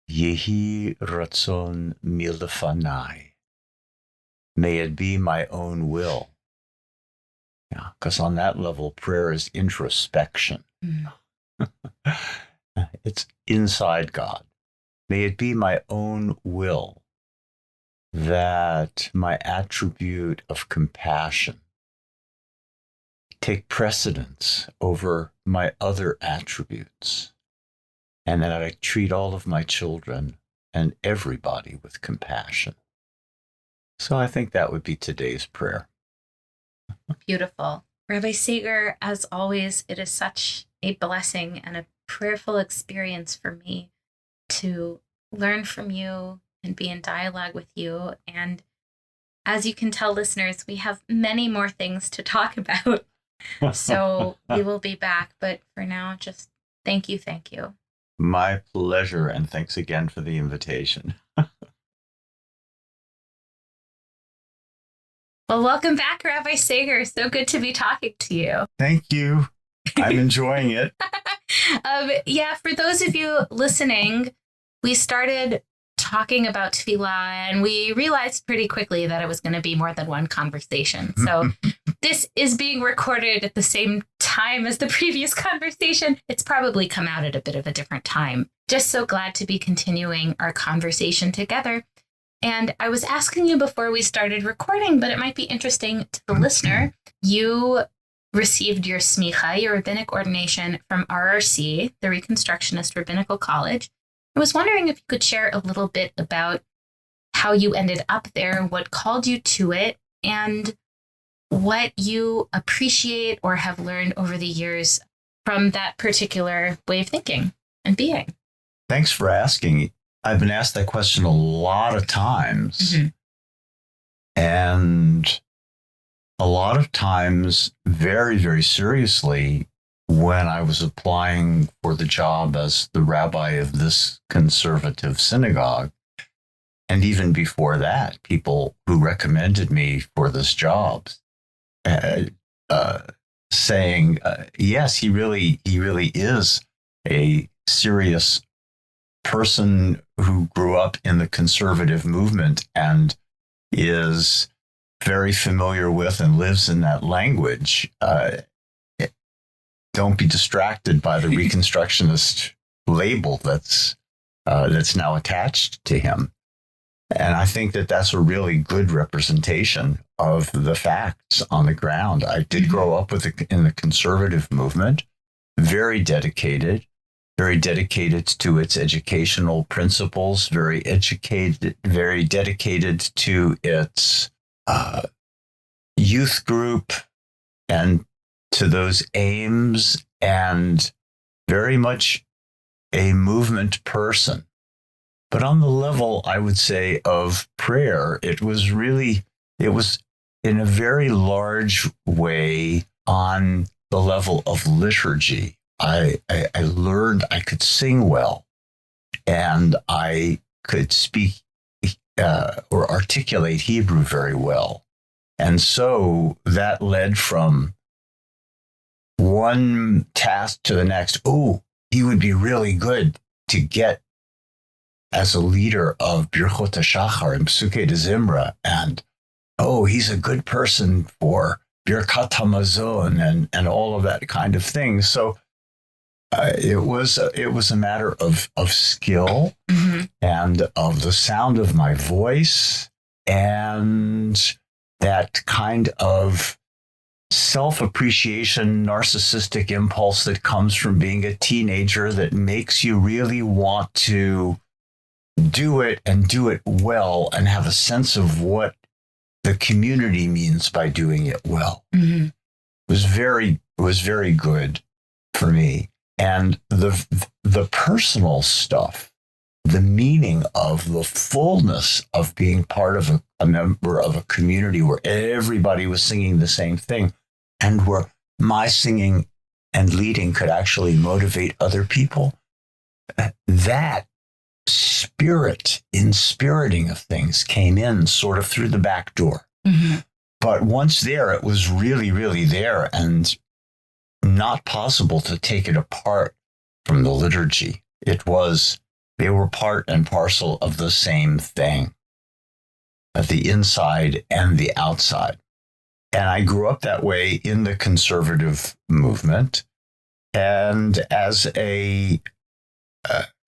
Yehi Ratzon Milefanai. May it be my own will. Yeah, because on that level, prayer is introspection. Mm. It's inside God. May it be my own will that my attribute of compassion take precedence over my other attributes, and that I treat all of my children and everybody with compassion. So I think that would be today's prayer. Beautiful. Rabbi Sager, as always, it is such a blessing and a prayerful experience for me to learn from you and be in dialogue with you. And as you can tell, listeners, we have many more things to talk about. So we will be back. But for now, just thank you. Thank you. My pleasure. And thanks again for the invitation. Well, welcome back, Rabbi Sager. So good to be talking to you. Thank you. I'm enjoying it. For those of you listening, we started talking about tefillah, and we realized pretty quickly that it was going to be more than one conversation. So this is being recorded at the same time as the previous conversation. It's probably come out at a bit of a different time. Just so glad to be continuing our conversation together. And I was asking you before we started recording, but it might be interesting to the listener. You received your smicha, your rabbinic ordination, from RRC, the Reconstructionist Rabbinical College. I was wondering if you could share a little bit about how you ended up there, what called you to it, and what you appreciate or have learned over the years from that particular way of thinking and being. Thanks for asking. I've been asked that question a lot of times. Mm-hmm. And a lot of times, very, very seriously, when I was applying for the job as the rabbi of this conservative synagogue. And even before that, people who recommended me for this job saying, yes, he really is a serious person who grew up in the conservative movement and is very familiar with and lives in that language. Don't be distracted by the Reconstructionist label that's now attached to him. And I think that that's a really good representation of the facts on the ground. I did grow up in the conservative movement, very dedicated to its educational principles, very dedicated to its youth group and to those aims, and very much a movement person. But on the level, I would say, of prayer, it was in a very large way on the level of liturgy. I learned I could sing well, and I could speak or articulate Hebrew very well. And so that led from one task to the next. Oh, he would be really good to get as a leader of Birchot HaShachar and Psukei de Zimra. And, oh, he's a good person for Birkat HaMazon and all of that kind of thing. So It was a matter of skill and of the sound of my voice and that kind of self-appreciation, narcissistic impulse that comes from being a teenager that makes you really want to do it and do it well and have a sense of what the community means by doing it well. It was very good for me. And the personal stuff, the meaning of the fullness of being part of a member of a community where everybody was singing the same thing and where my singing and leading could actually motivate other people, that inspiriting of things came in sort of through the back door. But once there, it was really, really there and not possible to take it apart from the liturgy. They were part and parcel of the same thing, at the inside and the outside. And I grew up that way in the conservative movement. And as a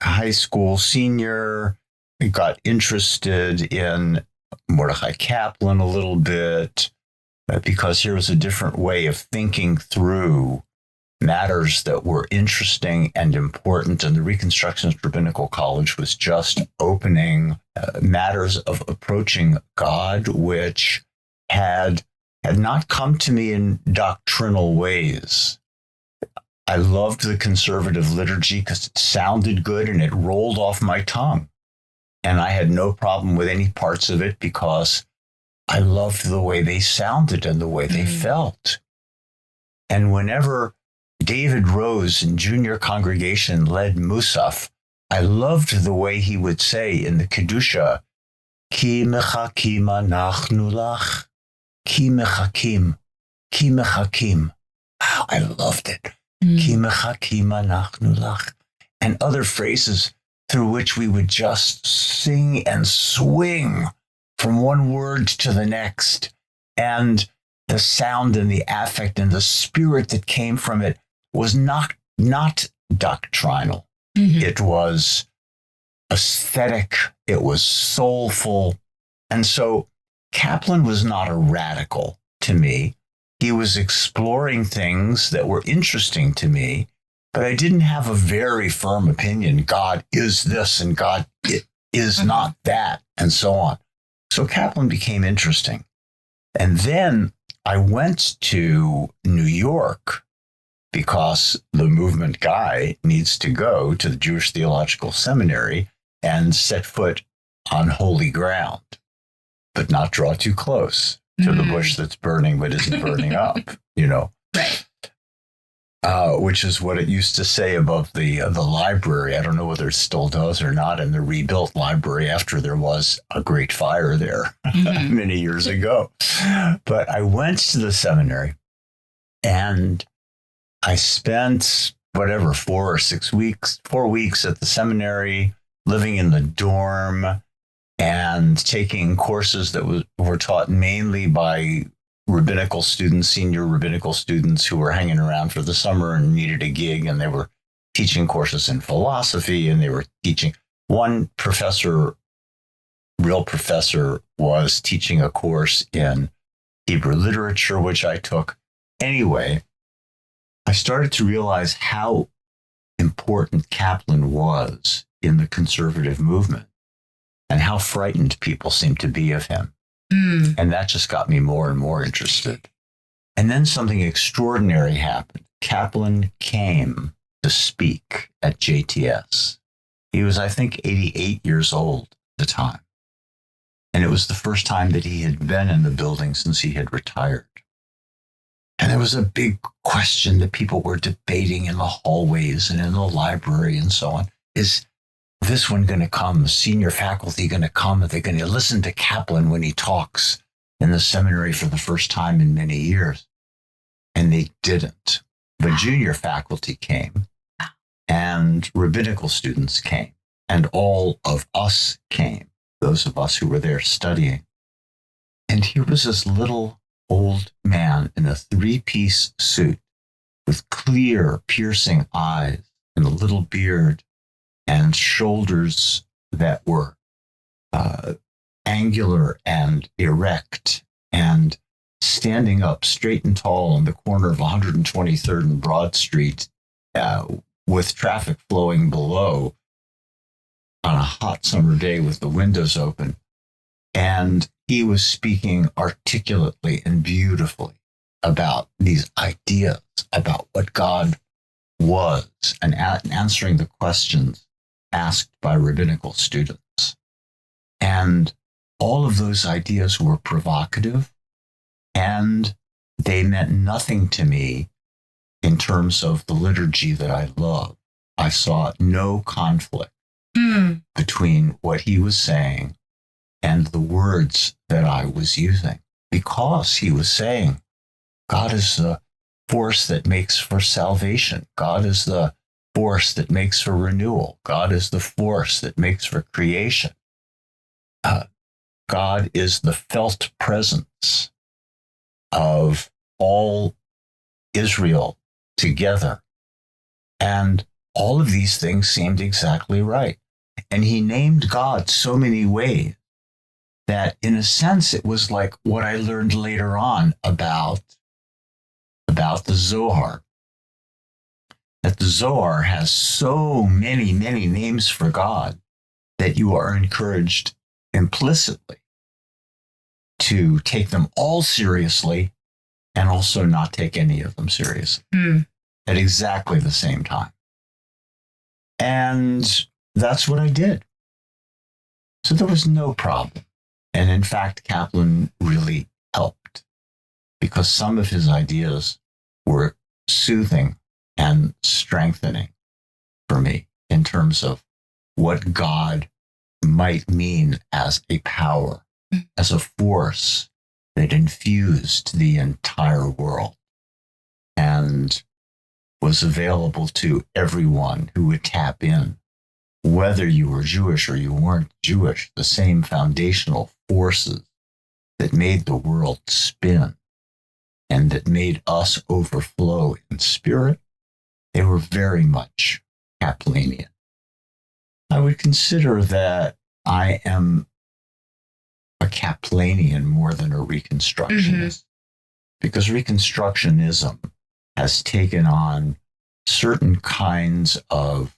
high school senior, I got interested in Mordechai Kaplan a little bit because here was a different way of thinking through matters that were interesting and important. And the Reconstructionist Rabbinical College was just opening matters of approaching God, which had not come to me in doctrinal ways. I loved the conservative liturgy because it sounded good and it rolled off my tongue. And I had no problem with any parts of it because I loved the way they sounded and the way they felt. And whenever David Rose in junior congregation led Musaf, I loved the way he would say in the Kedusha, Ki mechakim anachnu lach, ki mechakim, ki mechakim. Wow, I loved it. Ki mechakim anachnu lach. And other phrases through which we would just sing and swing from one word to the next. And the sound and the affect and the spirit that came from it was not doctrinal. It was aesthetic. It was soulful. And so Kaplan was not a radical to me. He was exploring things that were interesting to me, but I didn't have a very firm opinion. God is this and God is not that, and so on. So Kaplan became interesting. And then I went to New York because the movement guy needs to go to the Jewish Theological Seminary and set foot on holy ground, but not draw too close to the bush that's burning but isn't burning up, Right. Which is what it used to say above the library. I don't know whether it still does or not in the rebuilt library after there was a great fire there many years ago. But I went to the seminary and I spent 4 weeks at the seminary, living in the dorm and taking courses that were taught mainly by rabbinical students, senior rabbinical students who were hanging around for the summer and needed a gig. And they were teaching courses in philosophy, and they were teaching. One real professor was teaching a course in Hebrew literature, which I took. Anyway, I started to realize how important Kaplan was in the conservative movement and how frightened people seemed to be of him. And that just got me more and more interested. And then something extraordinary happened. Kaplan came to speak at JTS. He was, I think, 88 years old at the time. And it was the first time that he had been in the building since he had retired. And there was a big question that people were debating in the hallways and in the library and so on. Is this one going to come? The senior faculty going to come? Are they going to listen to Kaplan when he talks in the seminary for the first time in many years? And they didn't. The junior faculty came, and rabbinical students came, and all of us came, those of us who were there studying. And here was this little old man in a 3-piece suit with clear, piercing eyes and a little beard and shoulders that were angular and erect and standing up straight and tall on the corner of 123rd and Broad Street with traffic flowing below on a hot summer day with the windows open. And he was speaking articulately and beautifully about these ideas about what God was and answering the questions asked by rabbinical students. And all of those ideas were provocative, and they meant nothing to me in terms of the liturgy that I love. I saw no conflict between what he was saying and the words that I was using, because he was saying, God is the force that makes for salvation. God is the force that makes for renewal. God is the force that makes for creation. God is the felt presence of all Israel together. And all of these things seemed exactly right. And he named God so many ways that, in a sense, it was like what I learned later on about the Zohar. That the Zohar has so many, many names for God that you are encouraged implicitly to take them all seriously and also not take any of them seriously at exactly the same time. And that's what I did. So there was no problem. And in fact, Kaplan really helped, because some of his ideas were soothing and strengthening for me in terms of what God might mean as a power, as a force that infused the entire world and was available to everyone who would tap in, whether you were Jewish or you weren't Jewish. The same foundational forces that made the world spin and that made us overflow in spirit, they were very much Kaplanian. I would consider that I am a Kaplanian more than a Reconstructionist, because Reconstructionism has taken on certain kinds of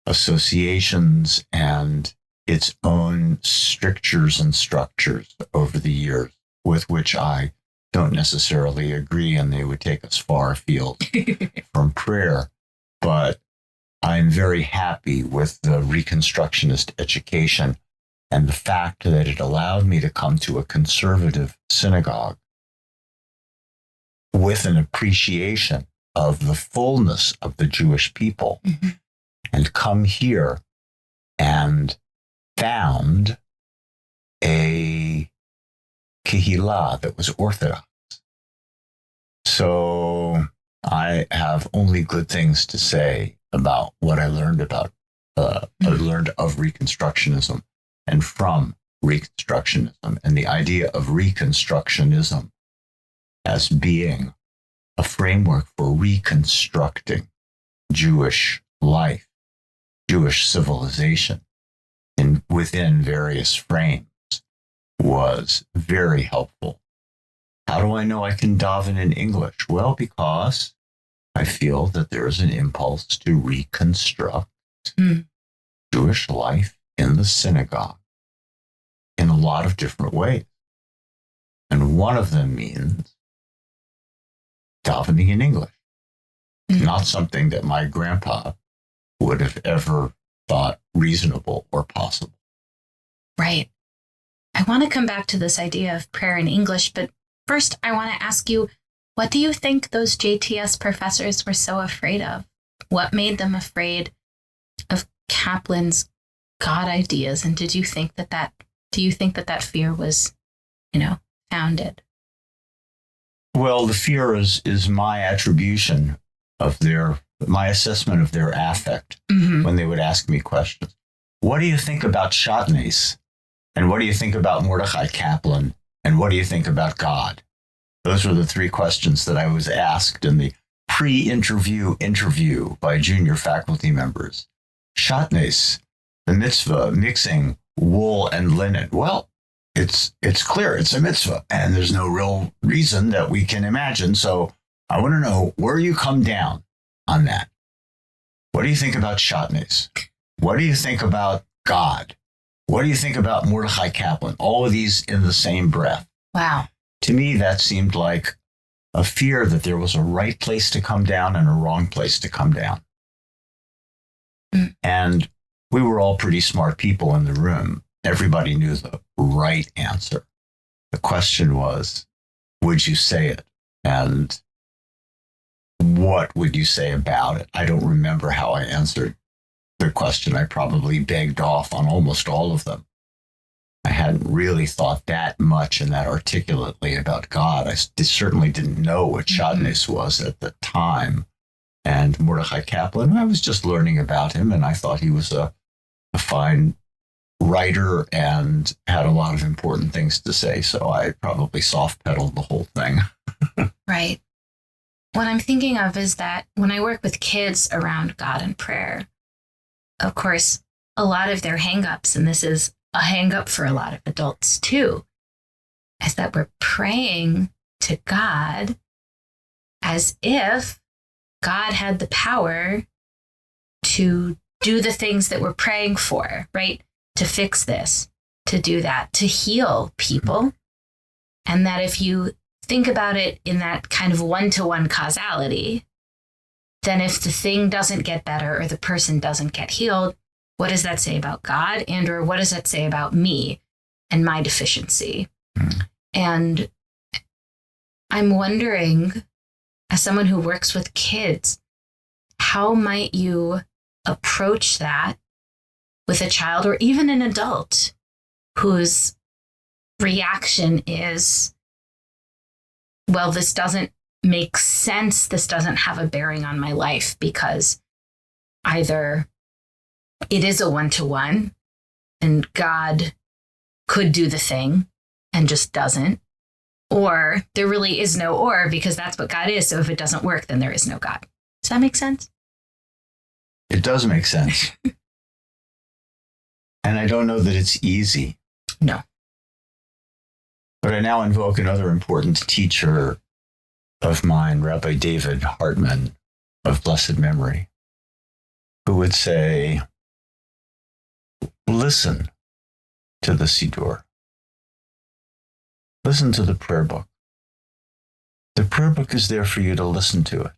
associations and its own strictures and structures over the years with which I don't necessarily agree, and they would take us far afield from prayer. But I'm very happy with the Reconstructionist education and the fact that it allowed me to come to a conservative synagogue with an appreciation of the fullness of the Jewish people, and come here and found a kehillah that was Orthodox. So I have only good things to say about what I learned about, I learned of Reconstructionism and from Reconstructionism, and the idea of Reconstructionism as being a framework for reconstructing Jewish life, Jewish civilization within various frames was very helpful. How do I know I can daven in English? Well, because I feel that there is an impulse to reconstruct Jewish life in the synagogue in a lot of different ways. And one of them means davening in English. Not something that my grandpa would have ever thought reasonable or possible. Right. I want to come back to this idea of prayer in English, but first I want to ask you, what do you think those JTS professors were so afraid of? What made them afraid of Kaplan's God ideas? And do you think that fear was, founded? Well, the fear is my attribution of my assessment of their affect when they would ask me questions. What do you think about Shatnez? And what do you think about Mordechai Kaplan? And what do you think about God? Those were the three questions that I was asked in the pre-interview interview by junior faculty members. Shatnes, the mitzvah, mixing wool and linen. Well, it's clear it's a mitzvah, and there's no real reason that we can imagine. So I want to know where you come down on that. What do you think about Shatnes? What do you think about God? What do you think about Mordechai Kaplan? All of these in the same breath. Wow. To me, that seemed like a fear that there was a right place to come down and a wrong place to come down. Mm. And we were all pretty smart people in the room. Everybody knew the right answer. The question was, would you say it? And what would you say about it? I don't remember how I answered the question. I probably begged off on almost all of them. I hadn't really thought that much and that articulately about God. I certainly didn't know what Shatnes was at the time. And Mordechai Kaplan, I was just learning about him, and I thought he was a fine writer and had a lot of important things to say. So I probably soft-pedaled the whole thing. Right. What I'm thinking of is that when I work with kids around God and prayer, of course, a lot of their hang-ups, and this is a hang-up for a lot of adults too, is that we're praying to God as if God had the power to do the things that we're praying for, right? To fix this, to do that, to heal people. And that if you think about it in that kind of one-to-one causality, then if the thing doesn't get better or the person doesn't get healed, what does that say about God? And or what does that say about me and my deficiency? Mm. And I'm wondering, as someone who works with kids, how might you approach that with a child or even an adult whose reaction is, well, this doesn't make sense. This doesn't have a bearing on my life because either it is a one-to-one and God could do the thing and just doesn't, or there really is no or because that's what God is. So if it doesn't work, then there is no God. Does that make sense? It does make sense. And I don't know that it's easy. No. But I now invoke another important teacher of mine, Rabbi David Hartman of blessed memory, who would say, listen to the Siddur. Listen to the prayer book. The prayer book is there for you to listen to it.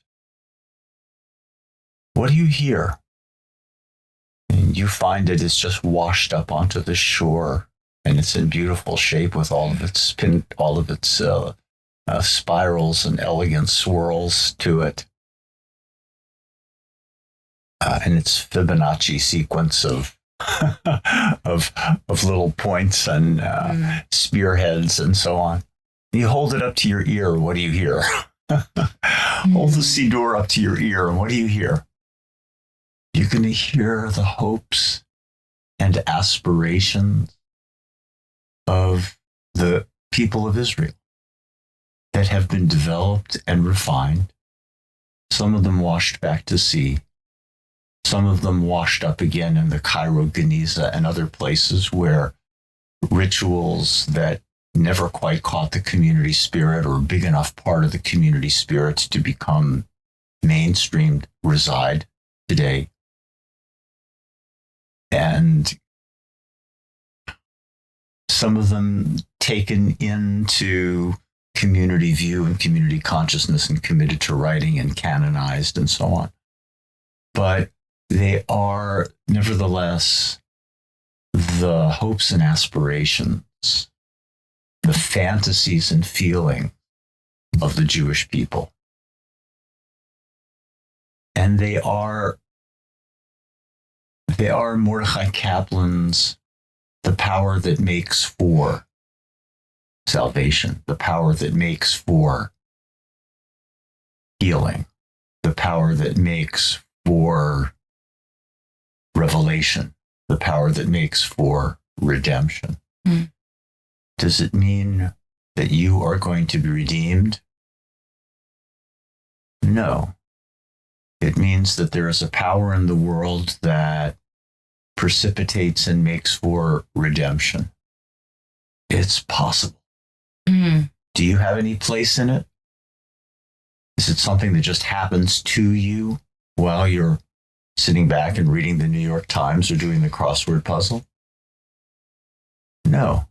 What do you hear? And you find it's just washed up onto the shore, and it's in beautiful shape with all of its spirals and elegant swirls to it, and its Fibonacci sequence of of little points and spearheads and so on. You hold it up to your ear. What do you hear? Hold the Siddur up to your ear, and what do you hear? You're going to hear the hopes and aspirations of the people of Israel that have been developed and refined, some of them washed back to sea, some of them washed up again in the Cairo Geniza and other places where rituals that never quite caught the community spirit or a big enough part of the community spirit to become mainstreamed reside today. And some of them taken into community view and community consciousness and committed to writing and canonized and so on. But they are nevertheless the hopes and aspirations, the fantasies and feeling of the Jewish people. And they are Mordechai Kaplan's the power that makes for salvation, the power that makes for healing, the power that makes for revelation, the power that makes for redemption. Mm. Does it mean that you are going to be redeemed? No. It means that there is a power in the world that precipitates and makes for redemption. It's possible. Mm. Do you have any place in it? Is it something that just happens to you while you're sitting back and reading the New York Times or doing the crossword puzzle? No,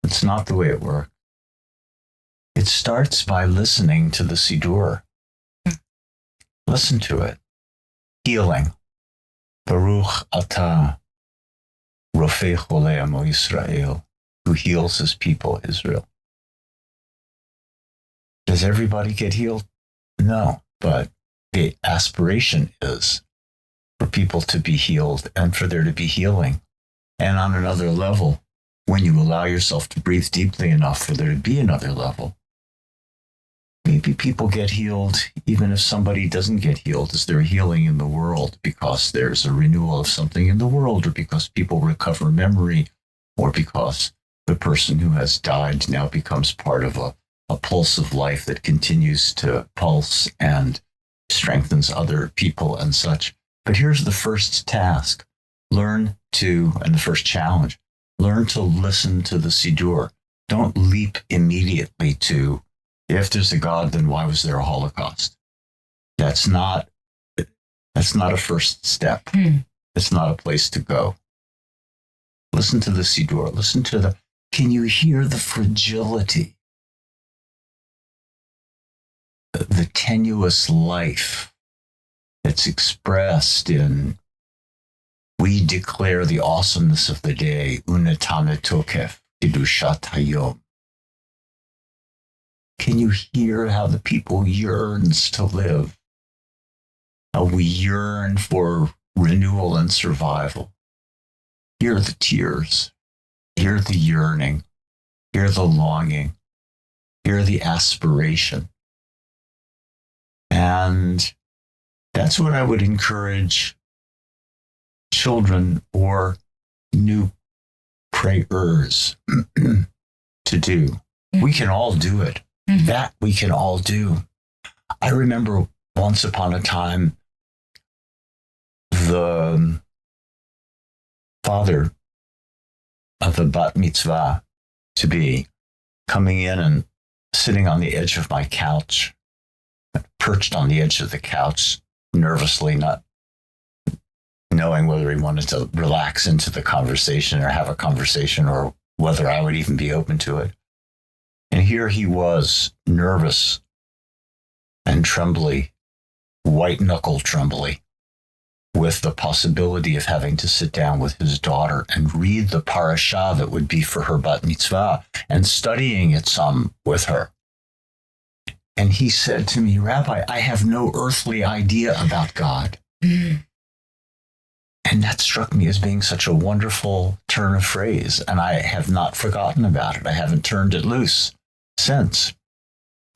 it's not the way it works. It starts by listening to the Siddur. Listen to it. Healing. Baruch atah, Rofei Cholei Amo Yisrael, who heals his people, Israel. Does everybody get healed? No, but the aspiration is for people to be healed and for there to be healing. And on another level, when you allow yourself to breathe deeply enough for there to be another level, maybe people get healed even if somebody doesn't get healed. Is there healing in the world because there's a renewal of something in the world, or because people recover memory, or because the person who has died now becomes part of a pulse of life that continues to pulse and strengthens other people and such. But here's the first task. And the first challenge, learn to listen to the Siddur. Don't leap immediately to, if there's a God, then why was there a Holocaust? That's not a first step. It's not a place to go. Listen to the Siddur. Can you hear the fragility, the tenuous life that's expressed in, we declare the awesomeness of the day, Unatame Tokef, Kidushat Hayom. Can you hear how the people yearns to live? How we yearn for renewal and survival. Hear the tears. Hear the yearning. Hear the longing. Hear the aspiration. And that's what I would encourage children or new prayers to do. We can all do it. That we can all do. I remember once upon a time, the father of the bat mitzvah to be coming in and sitting on the edge of my couch, perched on the edge of the couch, nervously, not knowing whether he wanted to relax into the conversation or have a conversation, or whether I would even be open to it. And here he was, nervous and trembly, white-knuckle trembly, with the possibility of having to sit down with his daughter and read the parashah that would be for her bat mitzvah, and studying it some with her. And he said to me, Rabbi, I have no earthly idea about God. And that struck me as being such a wonderful turn of phrase. And I have not forgotten about it. I haven't turned it loose since.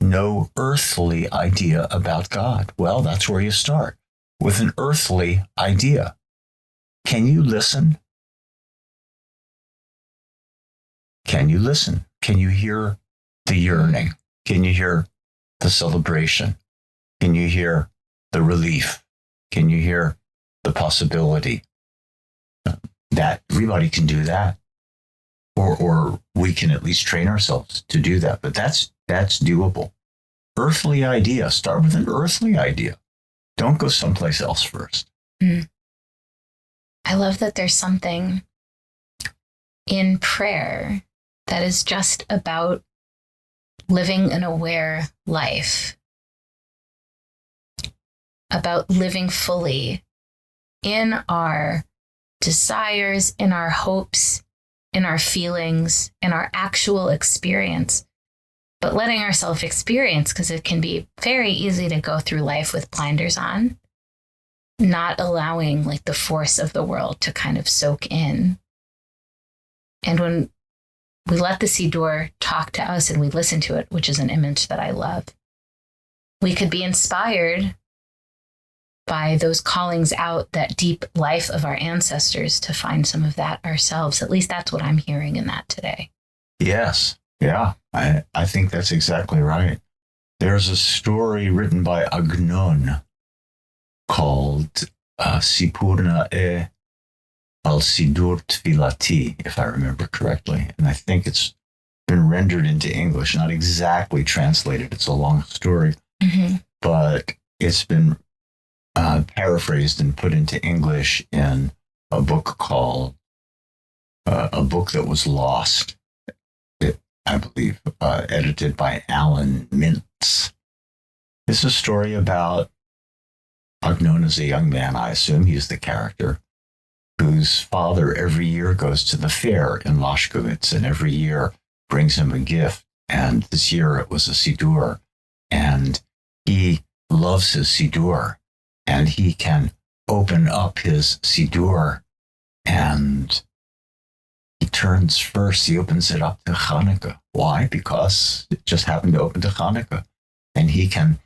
No earthly idea about God. Well, that's where you start, with an earthly idea. Can you listen? Can you listen? Can you hear the yearning? Can you hear the celebration? Can you hear the relief? Can you hear the possibility? That everybody can do that. Or we can at least train ourselves to do that. But that's doable. Earthly idea. Start with an earthly idea. Don't go someplace else first. I love that there's something in prayer that is just about living an aware life, about living fully in our desires, in our hopes, in our feelings, in our actual experience, but letting ourselves experience, because it can be very easy to go through life with blinders on, not allowing like the force of the world to kind of soak in. And when we let the Siddur talk to us and we listen to it, which is an image that I love, we could be inspired by those callings out, that deep life of our ancestors, to find some of that ourselves. At least that's what I'm hearing in that today. Yes. Yeah. I think that's exactly right. There's a story written by Agnon called Sipurna E Al Sidur Tfilati, if I remember correctly. And I think it's been rendered into English, not exactly translated. It's a long story, but it's been paraphrased and put into English in a book called A Book That Was Lost, I believe, edited by Alan Mintz. It's a story about Agnon as a young man, I assume he's the character, whose father every year goes to the fair in Lashkovitz and every year brings him a gift. And this year it was a Sidur. And he loves his Sidur. And he can open up his Sidur and he turns first, he opens it up to Hanukkah. Why? Because it just happened to open to Hanukkah. And he can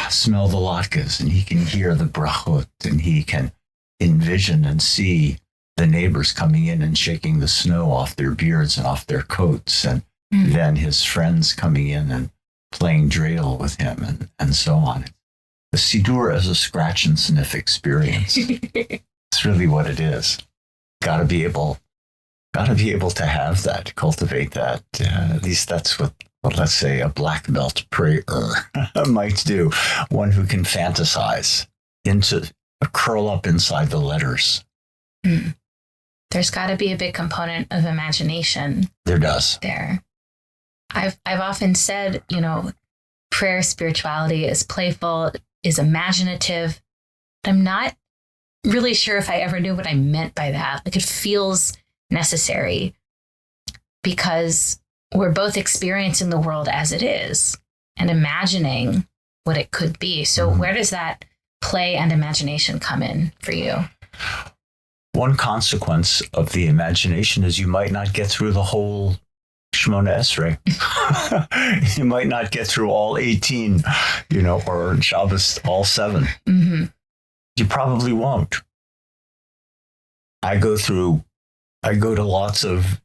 smell the latkes and he can hear the brachot and he can envision and see the neighbors coming in and shaking the snow off their beards and off their coats. And then his friends coming in and playing dreidel with him and so on. The Sidur as a scratch and sniff experience. It's really what it is. Got to be able to have that, cultivate that. At least that's what let's say a black belt prayer might do. One who can fantasize curl up inside the letters. There's got to be a big component of imagination. There does. There. I've often said, prayer spirituality is playful, is imaginative. But I'm not really sure if I ever knew what I meant by that. Like, it feels necessary because we're both experiencing the world as it is and imagining what it could be. So where does that play and imagination come in for you? One consequence of the imagination is you might not get through the whole Shmona Esrei. You might not get through all 18, or Shabbos all 7. You probably won't. I go to lots of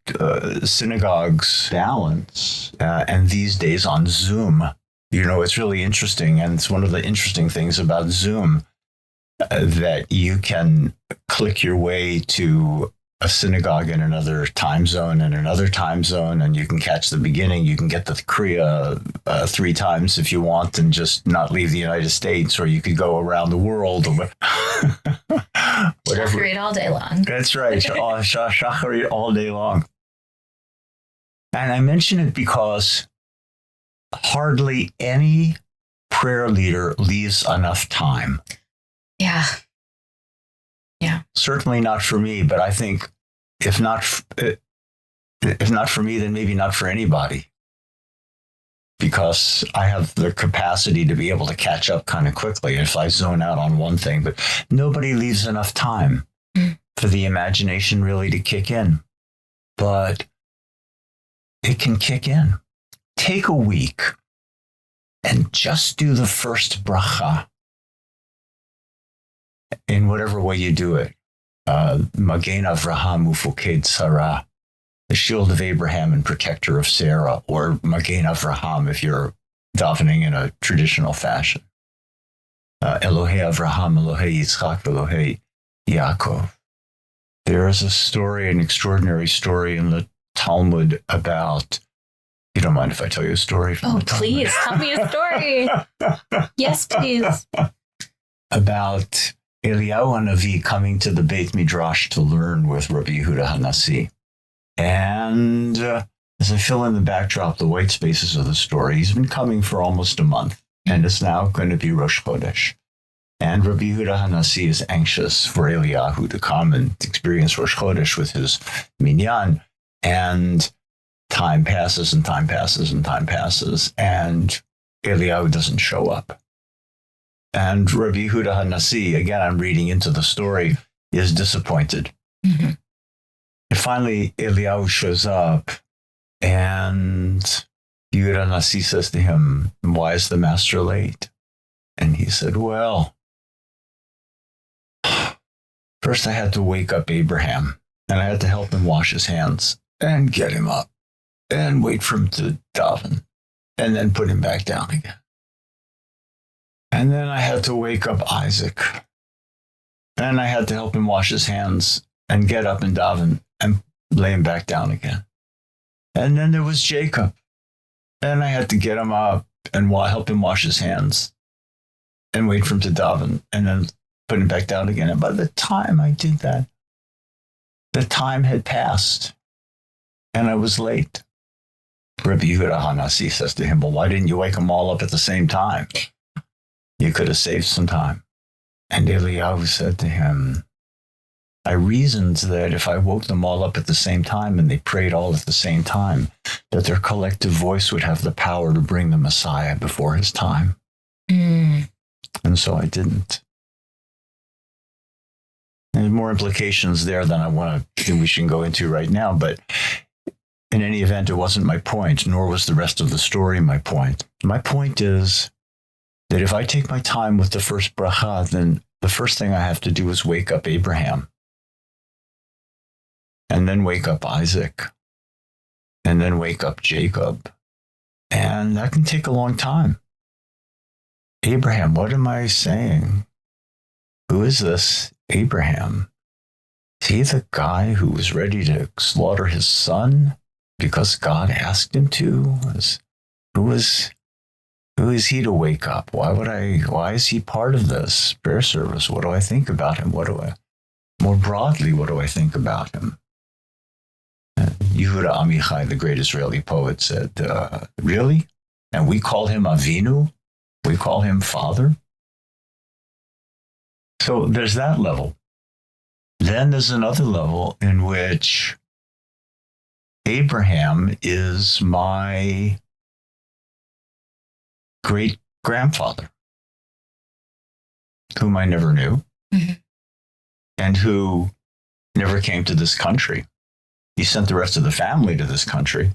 synagogues balance, and these days on Zoom. It's really interesting, and it's one of the interesting things about Zoom that you can click your way to a synagogue in another time zone and you can catch the beginning. You can get the Kriya 3 times if you want and just not leave the United States, or you could go around the world. Whatever. Shacharit all day long. That's right. Shacharit all day long. And I mention it because hardly any prayer leader leaves enough time. Yeah. Certainly not for me, but I think if not for me, then maybe not for anybody. Because I have the capacity to be able to catch up kind of quickly if I zone out on one thing, but nobody leaves enough time for the imagination really to kick in. But it can kick in. Take a week and just do the first bracha in whatever way you do it. Magen Avraham Ufoked Sarah, the shield of Abraham and protector of Sarah, or Magen Avraham if you're davening in a traditional fashion. Elohei Avraham, Elohei Yitzchak, Elohei Yaakov. There is a story, an extraordinary story in the Talmud about, you don't mind if I tell you a story from the Talmud? Please, tell me a story. Yes, please. About Eliyahu Hanavi coming to the Beit Midrash to learn with Rabbi Yehuda HaNasi. And as I fill in the backdrop, the white spaces of the story, he's been coming for almost a month, and it's now going to be Rosh Chodesh. And Rabbi Yehuda HaNasi is anxious for Eliyahu to come and experience Rosh Chodesh with his minyan. And time passes and time passes and time passes, and Eliyahu doesn't show up. And Rabbi Yehuda HaNasi, again, I'm reading into the story, is disappointed. And finally, Eliyahu shows up, and Yehuda HaNasi says to him, "Why is the master late?" And he said, "Well, first I had to wake up Abraham, and I had to help him wash his hands and get him up and wait for him to daven and then put him back down again. And then I had to wake up Isaac. And I had to help him wash his hands and get up and daven and lay him back down again. And then there was Jacob. And I had to get him up and help him wash his hands and wait for him to daven and then put him back down again. And by the time I did that, the time had passed and I was late. Rabbi Yehuda Hanasi says to him, well, why didn't you wake them all up at the same time? You could have saved some time. And Eliyahu said to him, I reasoned that if I woke them all up at the same time and they prayed all at the same time, that their collective voice would have the power to bring the Messiah before his time. And so I didn't. And there's more implications there than I think we should go into right now. But in any event, it wasn't my point, nor was the rest of the story my point. My point is that if I take my time with the first bracha, then the first thing I have to do is wake up Abraham. And then wake up Isaac. And then wake up Jacob. And that can take a long time. Abraham, what am I saying? Who is this Abraham? Is he the guy who was ready to slaughter his son because God asked him to? Who is he to wake up? Why is he part of this prayer service? What do I think about him? More broadly, what do I think about him? Yehuda Amichai, the great Israeli poet, said, really? And we call him Avinu? We call him Father? So there's that level. Then there's another level in which Abraham is my great-grandfather, whom I never knew, and who never came to this country. He sent the rest of the family to this country,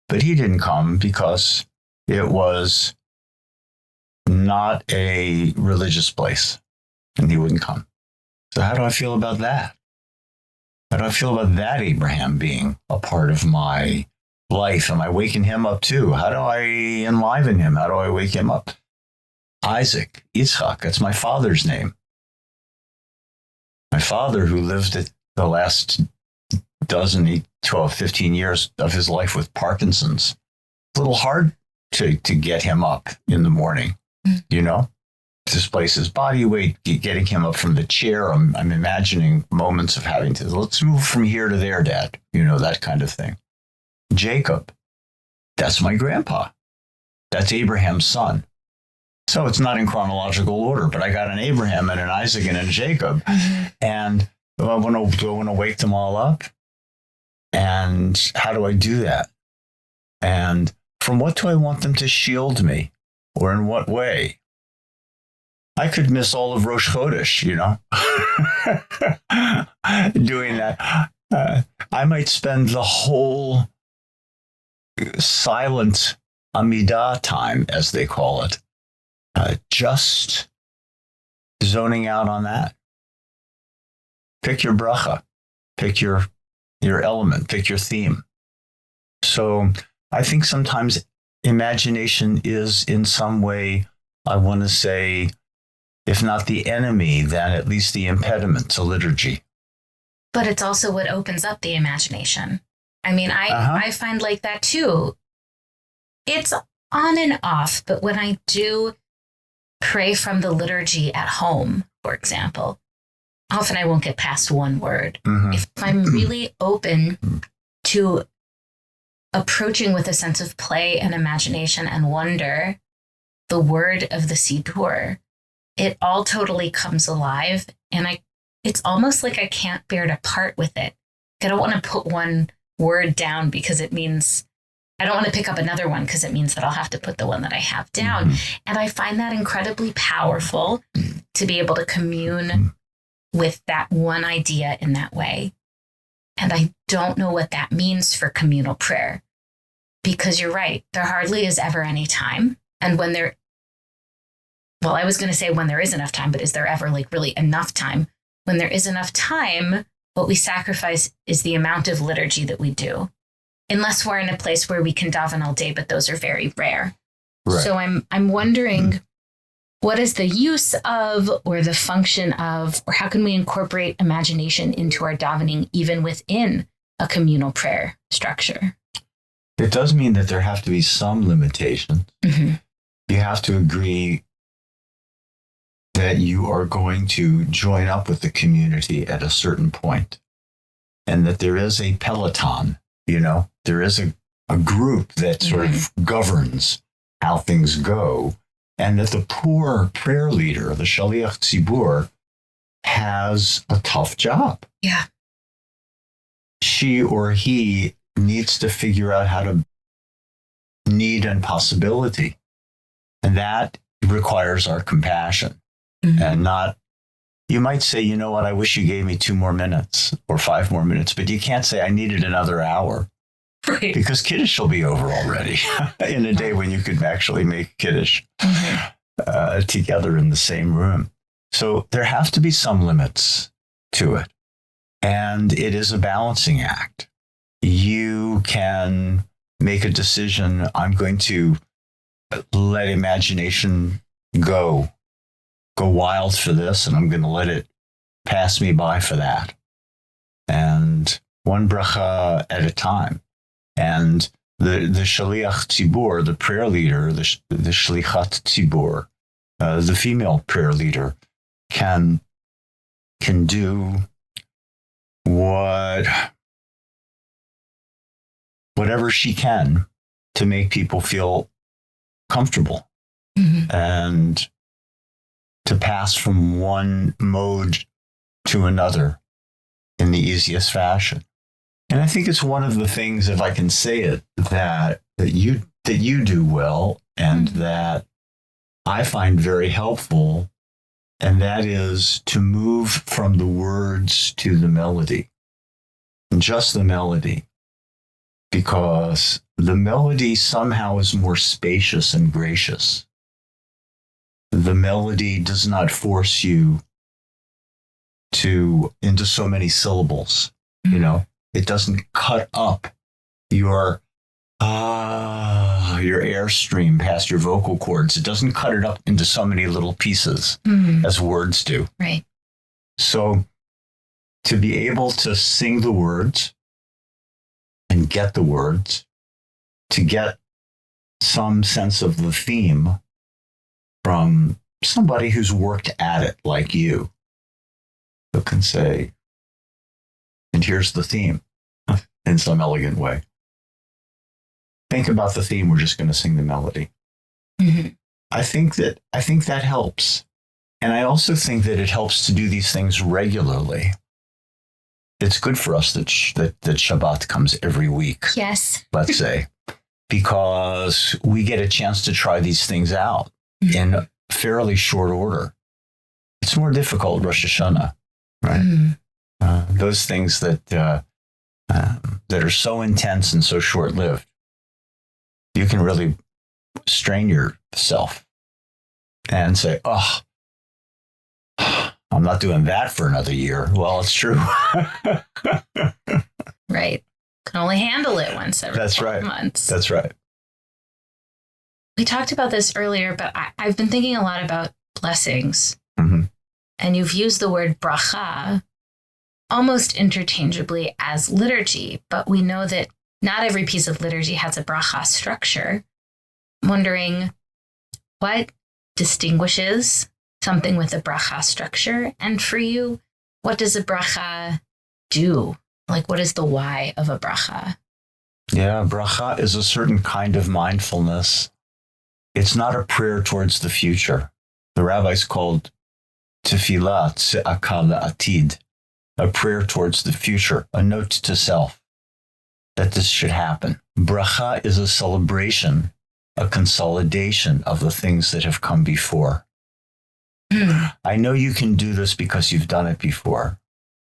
but he didn't come because it was not a religious place, and he wouldn't come. So how do I feel about that? How do I feel about that Abraham being a part of my life? Am I waking him up too? How do I enliven him? How do I wake him up? Isaac, Yitzchak, that's my father's name. My father, who lived the last 12, 15 years of his life with Parkinson's. It's a little hard to get him up in the morning, displace his body weight, getting him up from the chair. I'm imagining moments of having to, let's move from here to there, Dad, that kind of thing. Jacob, that's my grandpa. That's Abraham's son. So it's not in chronological order, but I got an Abraham and an Isaac and a Jacob. And do I want to wake them all up? And how do I do that? And from what do I want them to shield me? Or in what way? I could miss all of Rosh Chodesh, doing that. I might spend the whole silent Amidah time, as they call it, just zoning out on that. Pick your bracha, pick your element, pick your theme. So I think sometimes imagination is in some way, I want to say, if not the enemy, then at least the impediment to liturgy. But it's also what opens up the imagination. I mean, I find like that too. It's on and off, but when I do pray from the liturgy at home, for example, often I won't get past one word. If I'm really open to approaching with a sense of play and imagination and wonder the word of the Siddur, it all totally comes alive. And it's almost like I can't bear to part with it. I don't want to put one word down because it means I don't want to pick up another one because it means that I'll have to put the one that I have down. And I find that incredibly powerful to be able to commune with that one idea in that way. And I don't know what that means for communal prayer, because you're right. There hardly is ever any time. And when I was going to say when there is enough time, but is there ever really enough time? When there is enough time, what we sacrifice is the amount of liturgy that we do, unless we're in a place where we can daven all day, but those are very rare. Right. So I'm wondering what is the use of, or the function of, or how can we incorporate imagination into our davening, even within a communal prayer structure? It does mean that there have to be some limitations. Mm-hmm. You have to agree that you are going to join up with the community at a certain point, and that there is a peloton, there is a group that sort of governs how things go, and that the poor prayer leader, the Shaliach Tzibur, has a tough job. Yeah. She or he needs to figure out how to need and possibility. And that requires our compassion. Mm-hmm. And not, you might say, you know what, I wish you gave me 2 more minutes or 5 more minutes, but you can't say I needed another hour. Right. Because Kiddush will be over already in a day when you could actually make Kiddush together in the same room. So there have to be some limits to it. And it is a balancing act. You can make a decision, I'm going to let imagination go wild for this, and I'm going to let it pass me by for that. And one bracha at a time. And the Shaliach Tzibur, the prayer leader, the Shlichat Tzibur, the female prayer leader, can do whatever she can to make people feel comfortable, and to pass from one mode to another in the easiest fashion. And I think it's one of the things, if I can say it, that you do well, and that I find very helpful, and that is to move from the words to the melody, just the melody, because the melody somehow is more spacious and gracious. The melody does not force you into so many syllables, It doesn't cut up your airstream past your vocal cords. It doesn't cut it up into so many little pieces as words do. Right. So to be able to sing the words and get the words, to get some sense of the theme from somebody who's worked at it like you, who can say, and here's the theme in some elegant way. Think about the theme. We're just going to sing the melody. Mm-hmm. I think that helps. And I also think that it helps to do these things regularly. It's good for us that Shabbat comes every week. Yes. Let's say, because we get a chance to try these things out in fairly short order. It's more difficult Rosh Hashanah, right? Those things that are so intense and so short-lived, you can really strain yourself and say, "Oh, I'm not doing that for another year." Well, it's true. Right. Can only handle it once every 12 months. That's right. We talked about this earlier, but I've been thinking a lot about blessings. And you've used the word bracha almost interchangeably as liturgy, but we know that not every piece of liturgy has a bracha structure. I'm wondering what distinguishes something with a bracha structure, and for you, what does a bracha do? Like, what is the why of a bracha? Yeah, bracha is a certain kind of mindfulness. It's not a prayer towards the future. The rabbis called tefillah tze'aka la'atid, a prayer towards the future, a note to self that this should happen. Bracha is a celebration, a consolidation of the things that have come before. I know you can do this because you've done it before.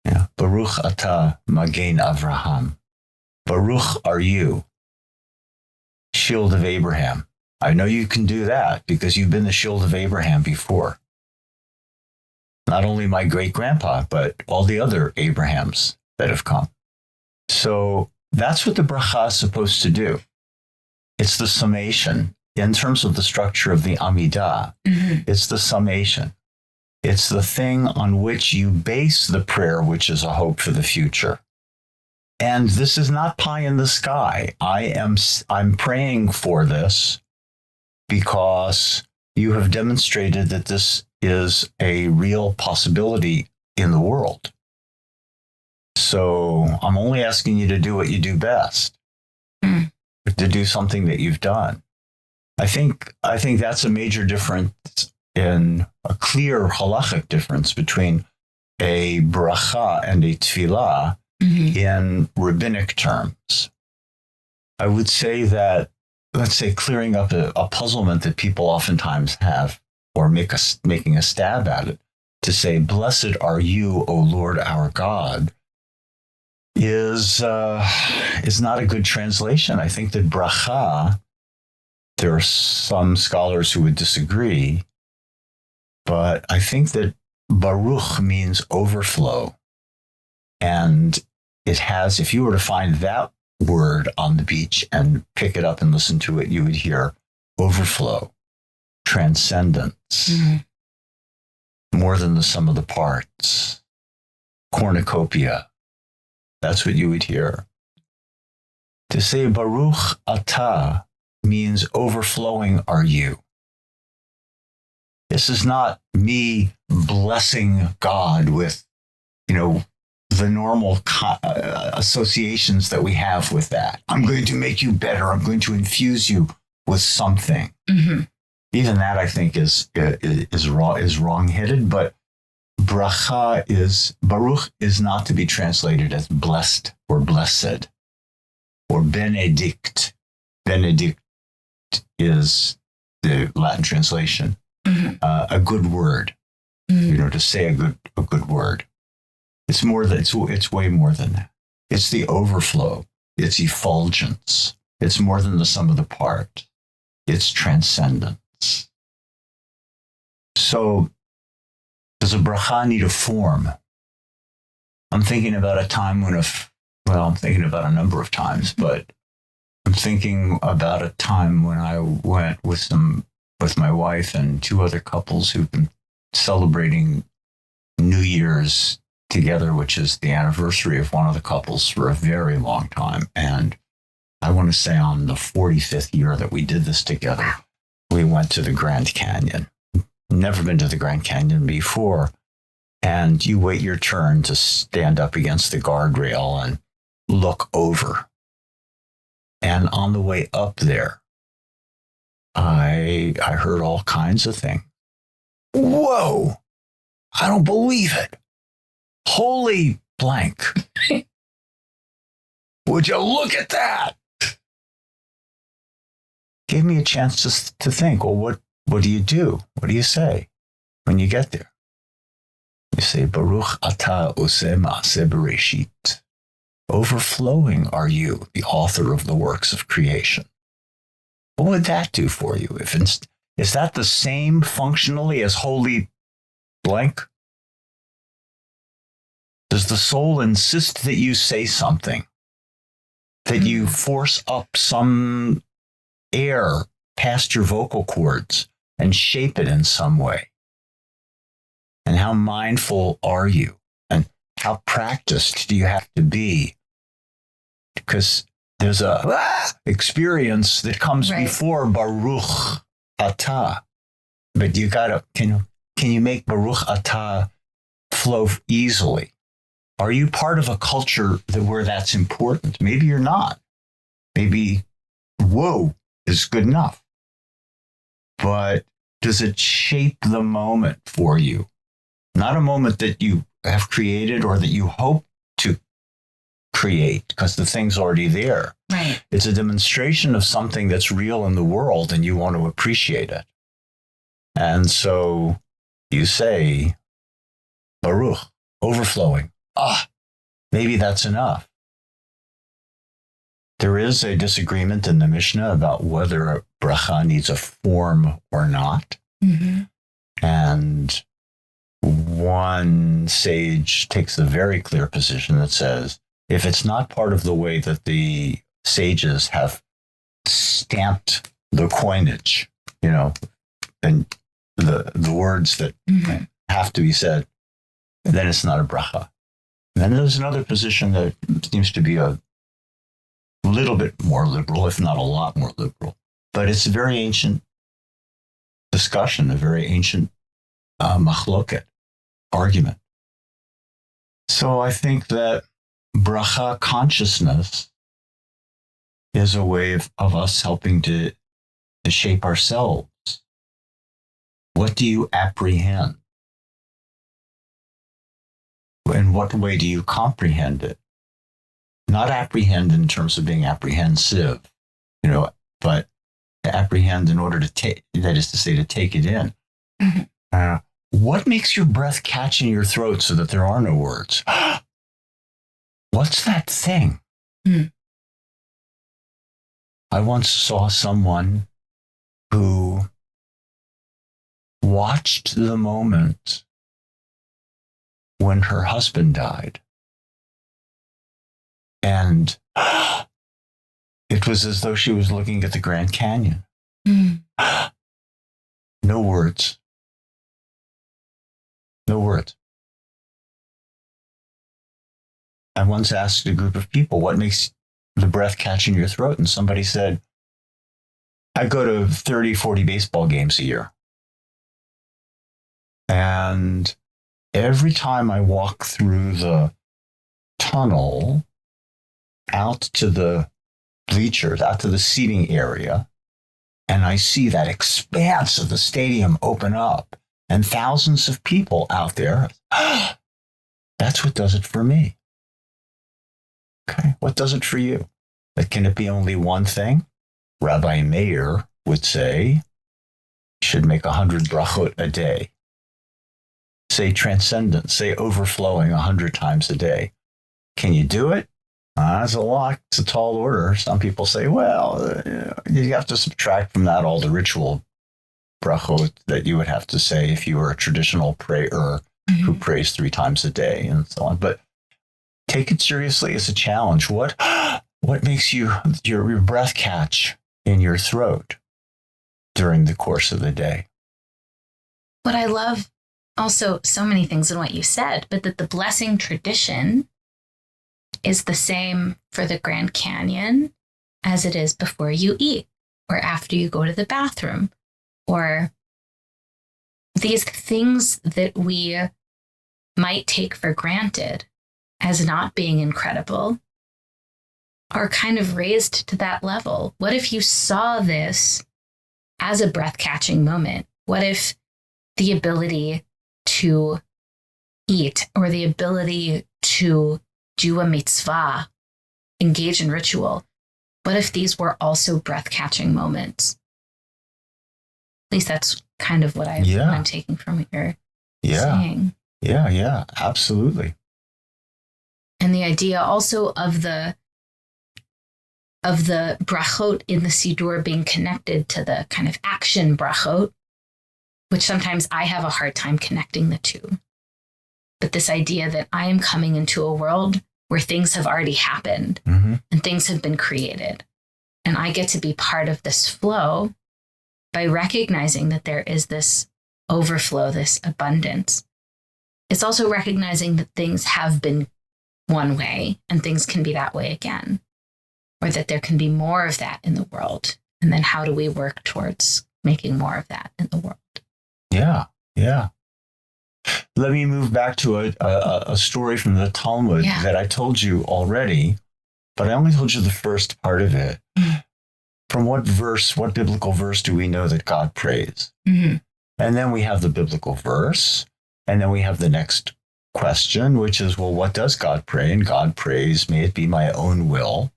Yeah. Baruch atah magen Avraham. Baruch are you, shield of Abraham. I know you can do that because you've been the shield of Abraham before. Not only my great-grandpa, but all the other Abrahams that have come. So that's what the bracha is supposed to do. It's the summation in terms of the structure of the Amidah, it's the summation. It's the thing on which you base the prayer, which is a hope for the future. And this is not pie in the sky. I'm praying for this because you have demonstrated that this is a real possibility in the world. So I'm only asking you to do what you do best, to do something that you've done. I think that's a major difference, in a clear halachic difference between a bracha and a tefillah in rabbinic terms. I would say that, let's say, clearing up a puzzlement that people oftentimes have, or making a stab at it, to say, "Blessed are you, O Lord our God," is not a good translation. I think that bracha, there are some scholars who would disagree, but I think that Baruch means overflow. And it has, if you were to find that word on the beach and pick it up and listen to it, you would hear overflow, transcendence, more than the sum of the parts, cornucopia. That's what you would hear. To say Baruch Atah means overflowing are you. This is not me blessing God with, the normal associations that we have with that. I'm going to make you better. I'm going to infuse you with something. Even that, I think, is wrong-headed. But Baruch is not to be translated as blessed or blessed or benedict. Benedict is the Latin translation. A good word. To say a good word. It's more than it's way more than that. It's the overflow. It's effulgence. It's more than the sum of the part. It's transcendence. So, does a bracha need a form? I'm thinking about a time when I'm thinking about a number of times, but I'm thinking about a time when I went with my wife and two other couples who've been celebrating New Year's together, which is the anniversary of one of the couples for a very long time. And I want to say on the 45th year that we did this together, we went to the Grand Canyon. Never been to the Grand Canyon before. And you wait your turn to stand up against the guardrail and look over. And on the way up there, I heard all kinds of things. Whoa! I don't believe it. Holy blank. Would you look at that? Gave me a chance to think, well, what do you do? What do you say when you get there? You say, Baruch atah oseh ma'aseh bereshit. Overflowing are you, the author of the works of creation. What would that do for you? Is that the same functionally as holy blank? Does the soul insist that you say something? That you force up some air past your vocal cords and shape it in some way? And how mindful are you? And how practiced do you have to be? Because there's a experience that comes before Baruch Atah. But you gotta, can you make Baruch Atah flow easily? Are you part of a culture where that's important? Maybe you're not. Maybe whoa is good enough. But does it shape the moment for you? Not a moment that you have created or that you hope to create, because the thing's already there. Right. It's a demonstration of something that's real in the world and you want to appreciate it. And so you say, Baruch, overflowing. Maybe that's enough. There is a disagreement in the Mishnah about whether a bracha needs a form or not. And one sage takes a very clear position that says, if it's not part of the way that the sages have stamped the coinage, and the words that have to be said, then it's not a bracha. And then there's another position that seems to be a little bit more liberal, if not a lot more liberal. But it's a very ancient discussion, a very ancient machloket, argument. So I think that bracha consciousness is a way of us helping to shape ourselves. What do you apprehend? In what way do you comprehend it? Not apprehend in terms of being apprehensive, but to apprehend in order to take, that is to say, to take it in. Mm-hmm. What makes your breath catch in your throat so that there are no words? What's that thing? Mm. I once saw someone who watched the moment when her husband died. And it was as though she was looking at the Grand Canyon. Mm. No words. No words. I once asked a group of people, what makes the breath catch in your throat? And somebody said, I go to 30, 40 baseball games a year. And every time I walk through the tunnel out to the bleachers, out to the seating area, and I see that expanse of the stadium open up and thousands of people out there, that's what does it for me. Okay, what does it for you? But can it be only one thing? Rabbi Meir would say, you should make 100 brachot a day. Say transcendence, say overflowing 100 times a day. Can you do it? That's a lot. It's a tall order. Some people say, well, you have to subtract from that all the ritual brachot that you would have to say if you were a traditional prayer who prays 3 times a day and so on. But take it seriously as a challenge. What makes your breath catch in your throat during the course of the day? What I love also, so many things in what you said, but that the blessing tradition is the same for the Grand Canyon as it is before you eat or after you go to the bathroom, or these things that we might take for granted as not being incredible are kind of raised to that level. What if you saw this as a breath-catching moment? What if the ability to eat or the ability to do a mitzvah, engage in ritual, what if these were also breath-catching moments? At least that's kind of what I'm taking from what you're saying. Yeah, absolutely. And the idea also of the brachot in the Siddur being connected to the kind of action brachot, which sometimes I have a hard time connecting the two. But this idea that I am coming into a world where things have already happened and things have been created. And I get to be part of this flow by recognizing that there is this overflow, this abundance. It's also recognizing that things have been one way and things can be that way again, or that there can be more of that in the world. And then how do we work towards making more of that in the world? Yeah. Let me move back to a story from the Talmud that I told you already, but I only told you the first part of it. From what biblical verse do we know that God prays? And then we have the biblical verse, and then we have the next question, which is, well, what does God pray? And God prays, may it be my own will,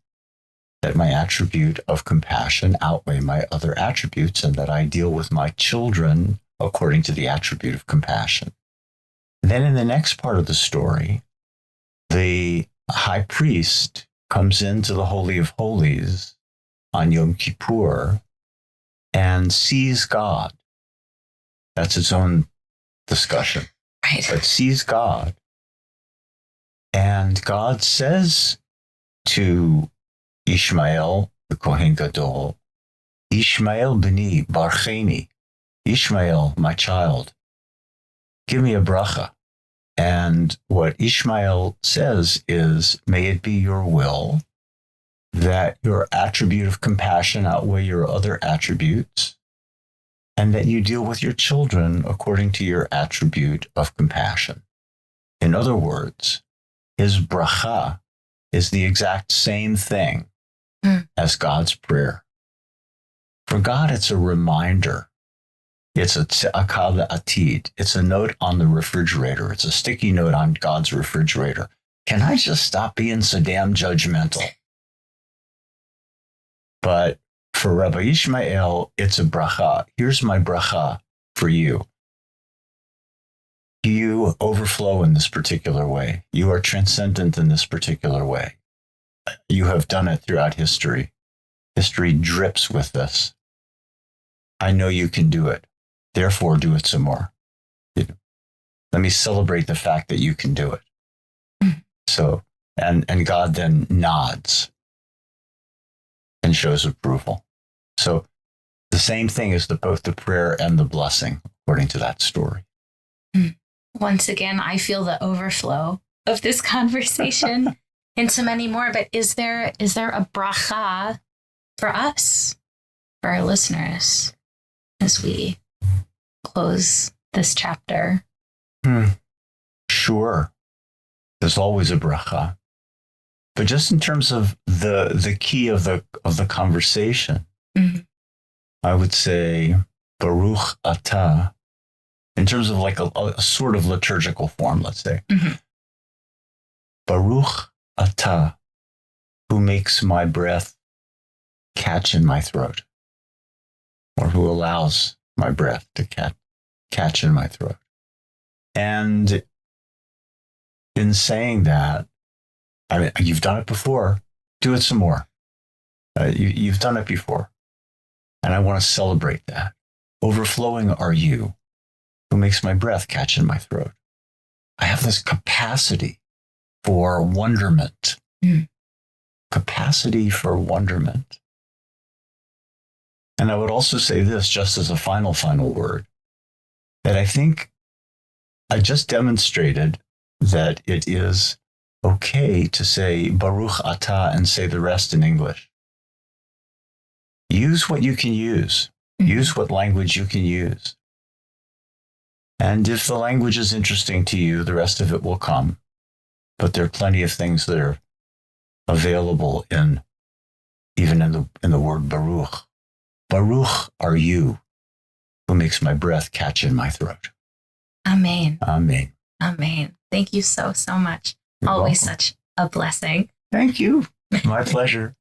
that my attribute of compassion outweigh my other attributes, and that I deal with my children according to the attribute of compassion. Then in the next part of the story, the high priest comes into the Holy of Holies on Yom Kippur and sees God. That's its own discussion. Right. But sees God. And God says to Ishmael, the Kohen Gadol, Ishmael b'ni barcheni. Ishmael, my child, give me a bracha. And what Ishmael says is, may it be your will that your attribute of compassion outweigh your other attributes, and that you deal with your children according to your attribute of compassion. In other words, his bracha is the exact same thing as God's prayer. For God, it's a reminder. It's a tzedakah atid. It's a note on the refrigerator. It's a sticky note on God's refrigerator. Can I just stop being so damn judgmental? But for Rabbi Ishmael, it's a bracha. Here's my bracha for you. You overflow in this particular way. You are transcendent in this particular way. You have done it throughout history. History drips with this. I know you can do it. Therefore, do it some more. Let me celebrate the fact that you can do it. So, and God then nods and shows approval. So the same thing is both the prayer and the blessing, according to that story. Once again, I feel the overflow of this conversation into many more. But is there a bracha for us, for our listeners, as we close this chapter? Sure. There's always a bracha. But just in terms of the key of the conversation, I would say Baruch Atah, in terms of like a sort of liturgical form, let's say. Baruch Atah, who makes my breath catch in my throat, or who allows my breath to catch in my throat. And in saying that, I mean, you've done it before. Do it some more. You've done it before. And I want to celebrate that. Overflowing are you, who makes my breath catch in my throat. I have this capacity for wonderment. Capacity for wonderment. And I would also say this, just as a final word, that I think I just demonstrated that it is okay to say Baruch Atah and say the rest in English. Use what you can use. Use what language you can use. And if the language is interesting to you, the rest of it will come. But there are plenty of things that are available even in the word Baruch. Baruch are you, who makes my breath catch in my throat. Amen. Amen. Amen. Thank you so much. You're Always welcome. such a blessing. Thank you. My pleasure.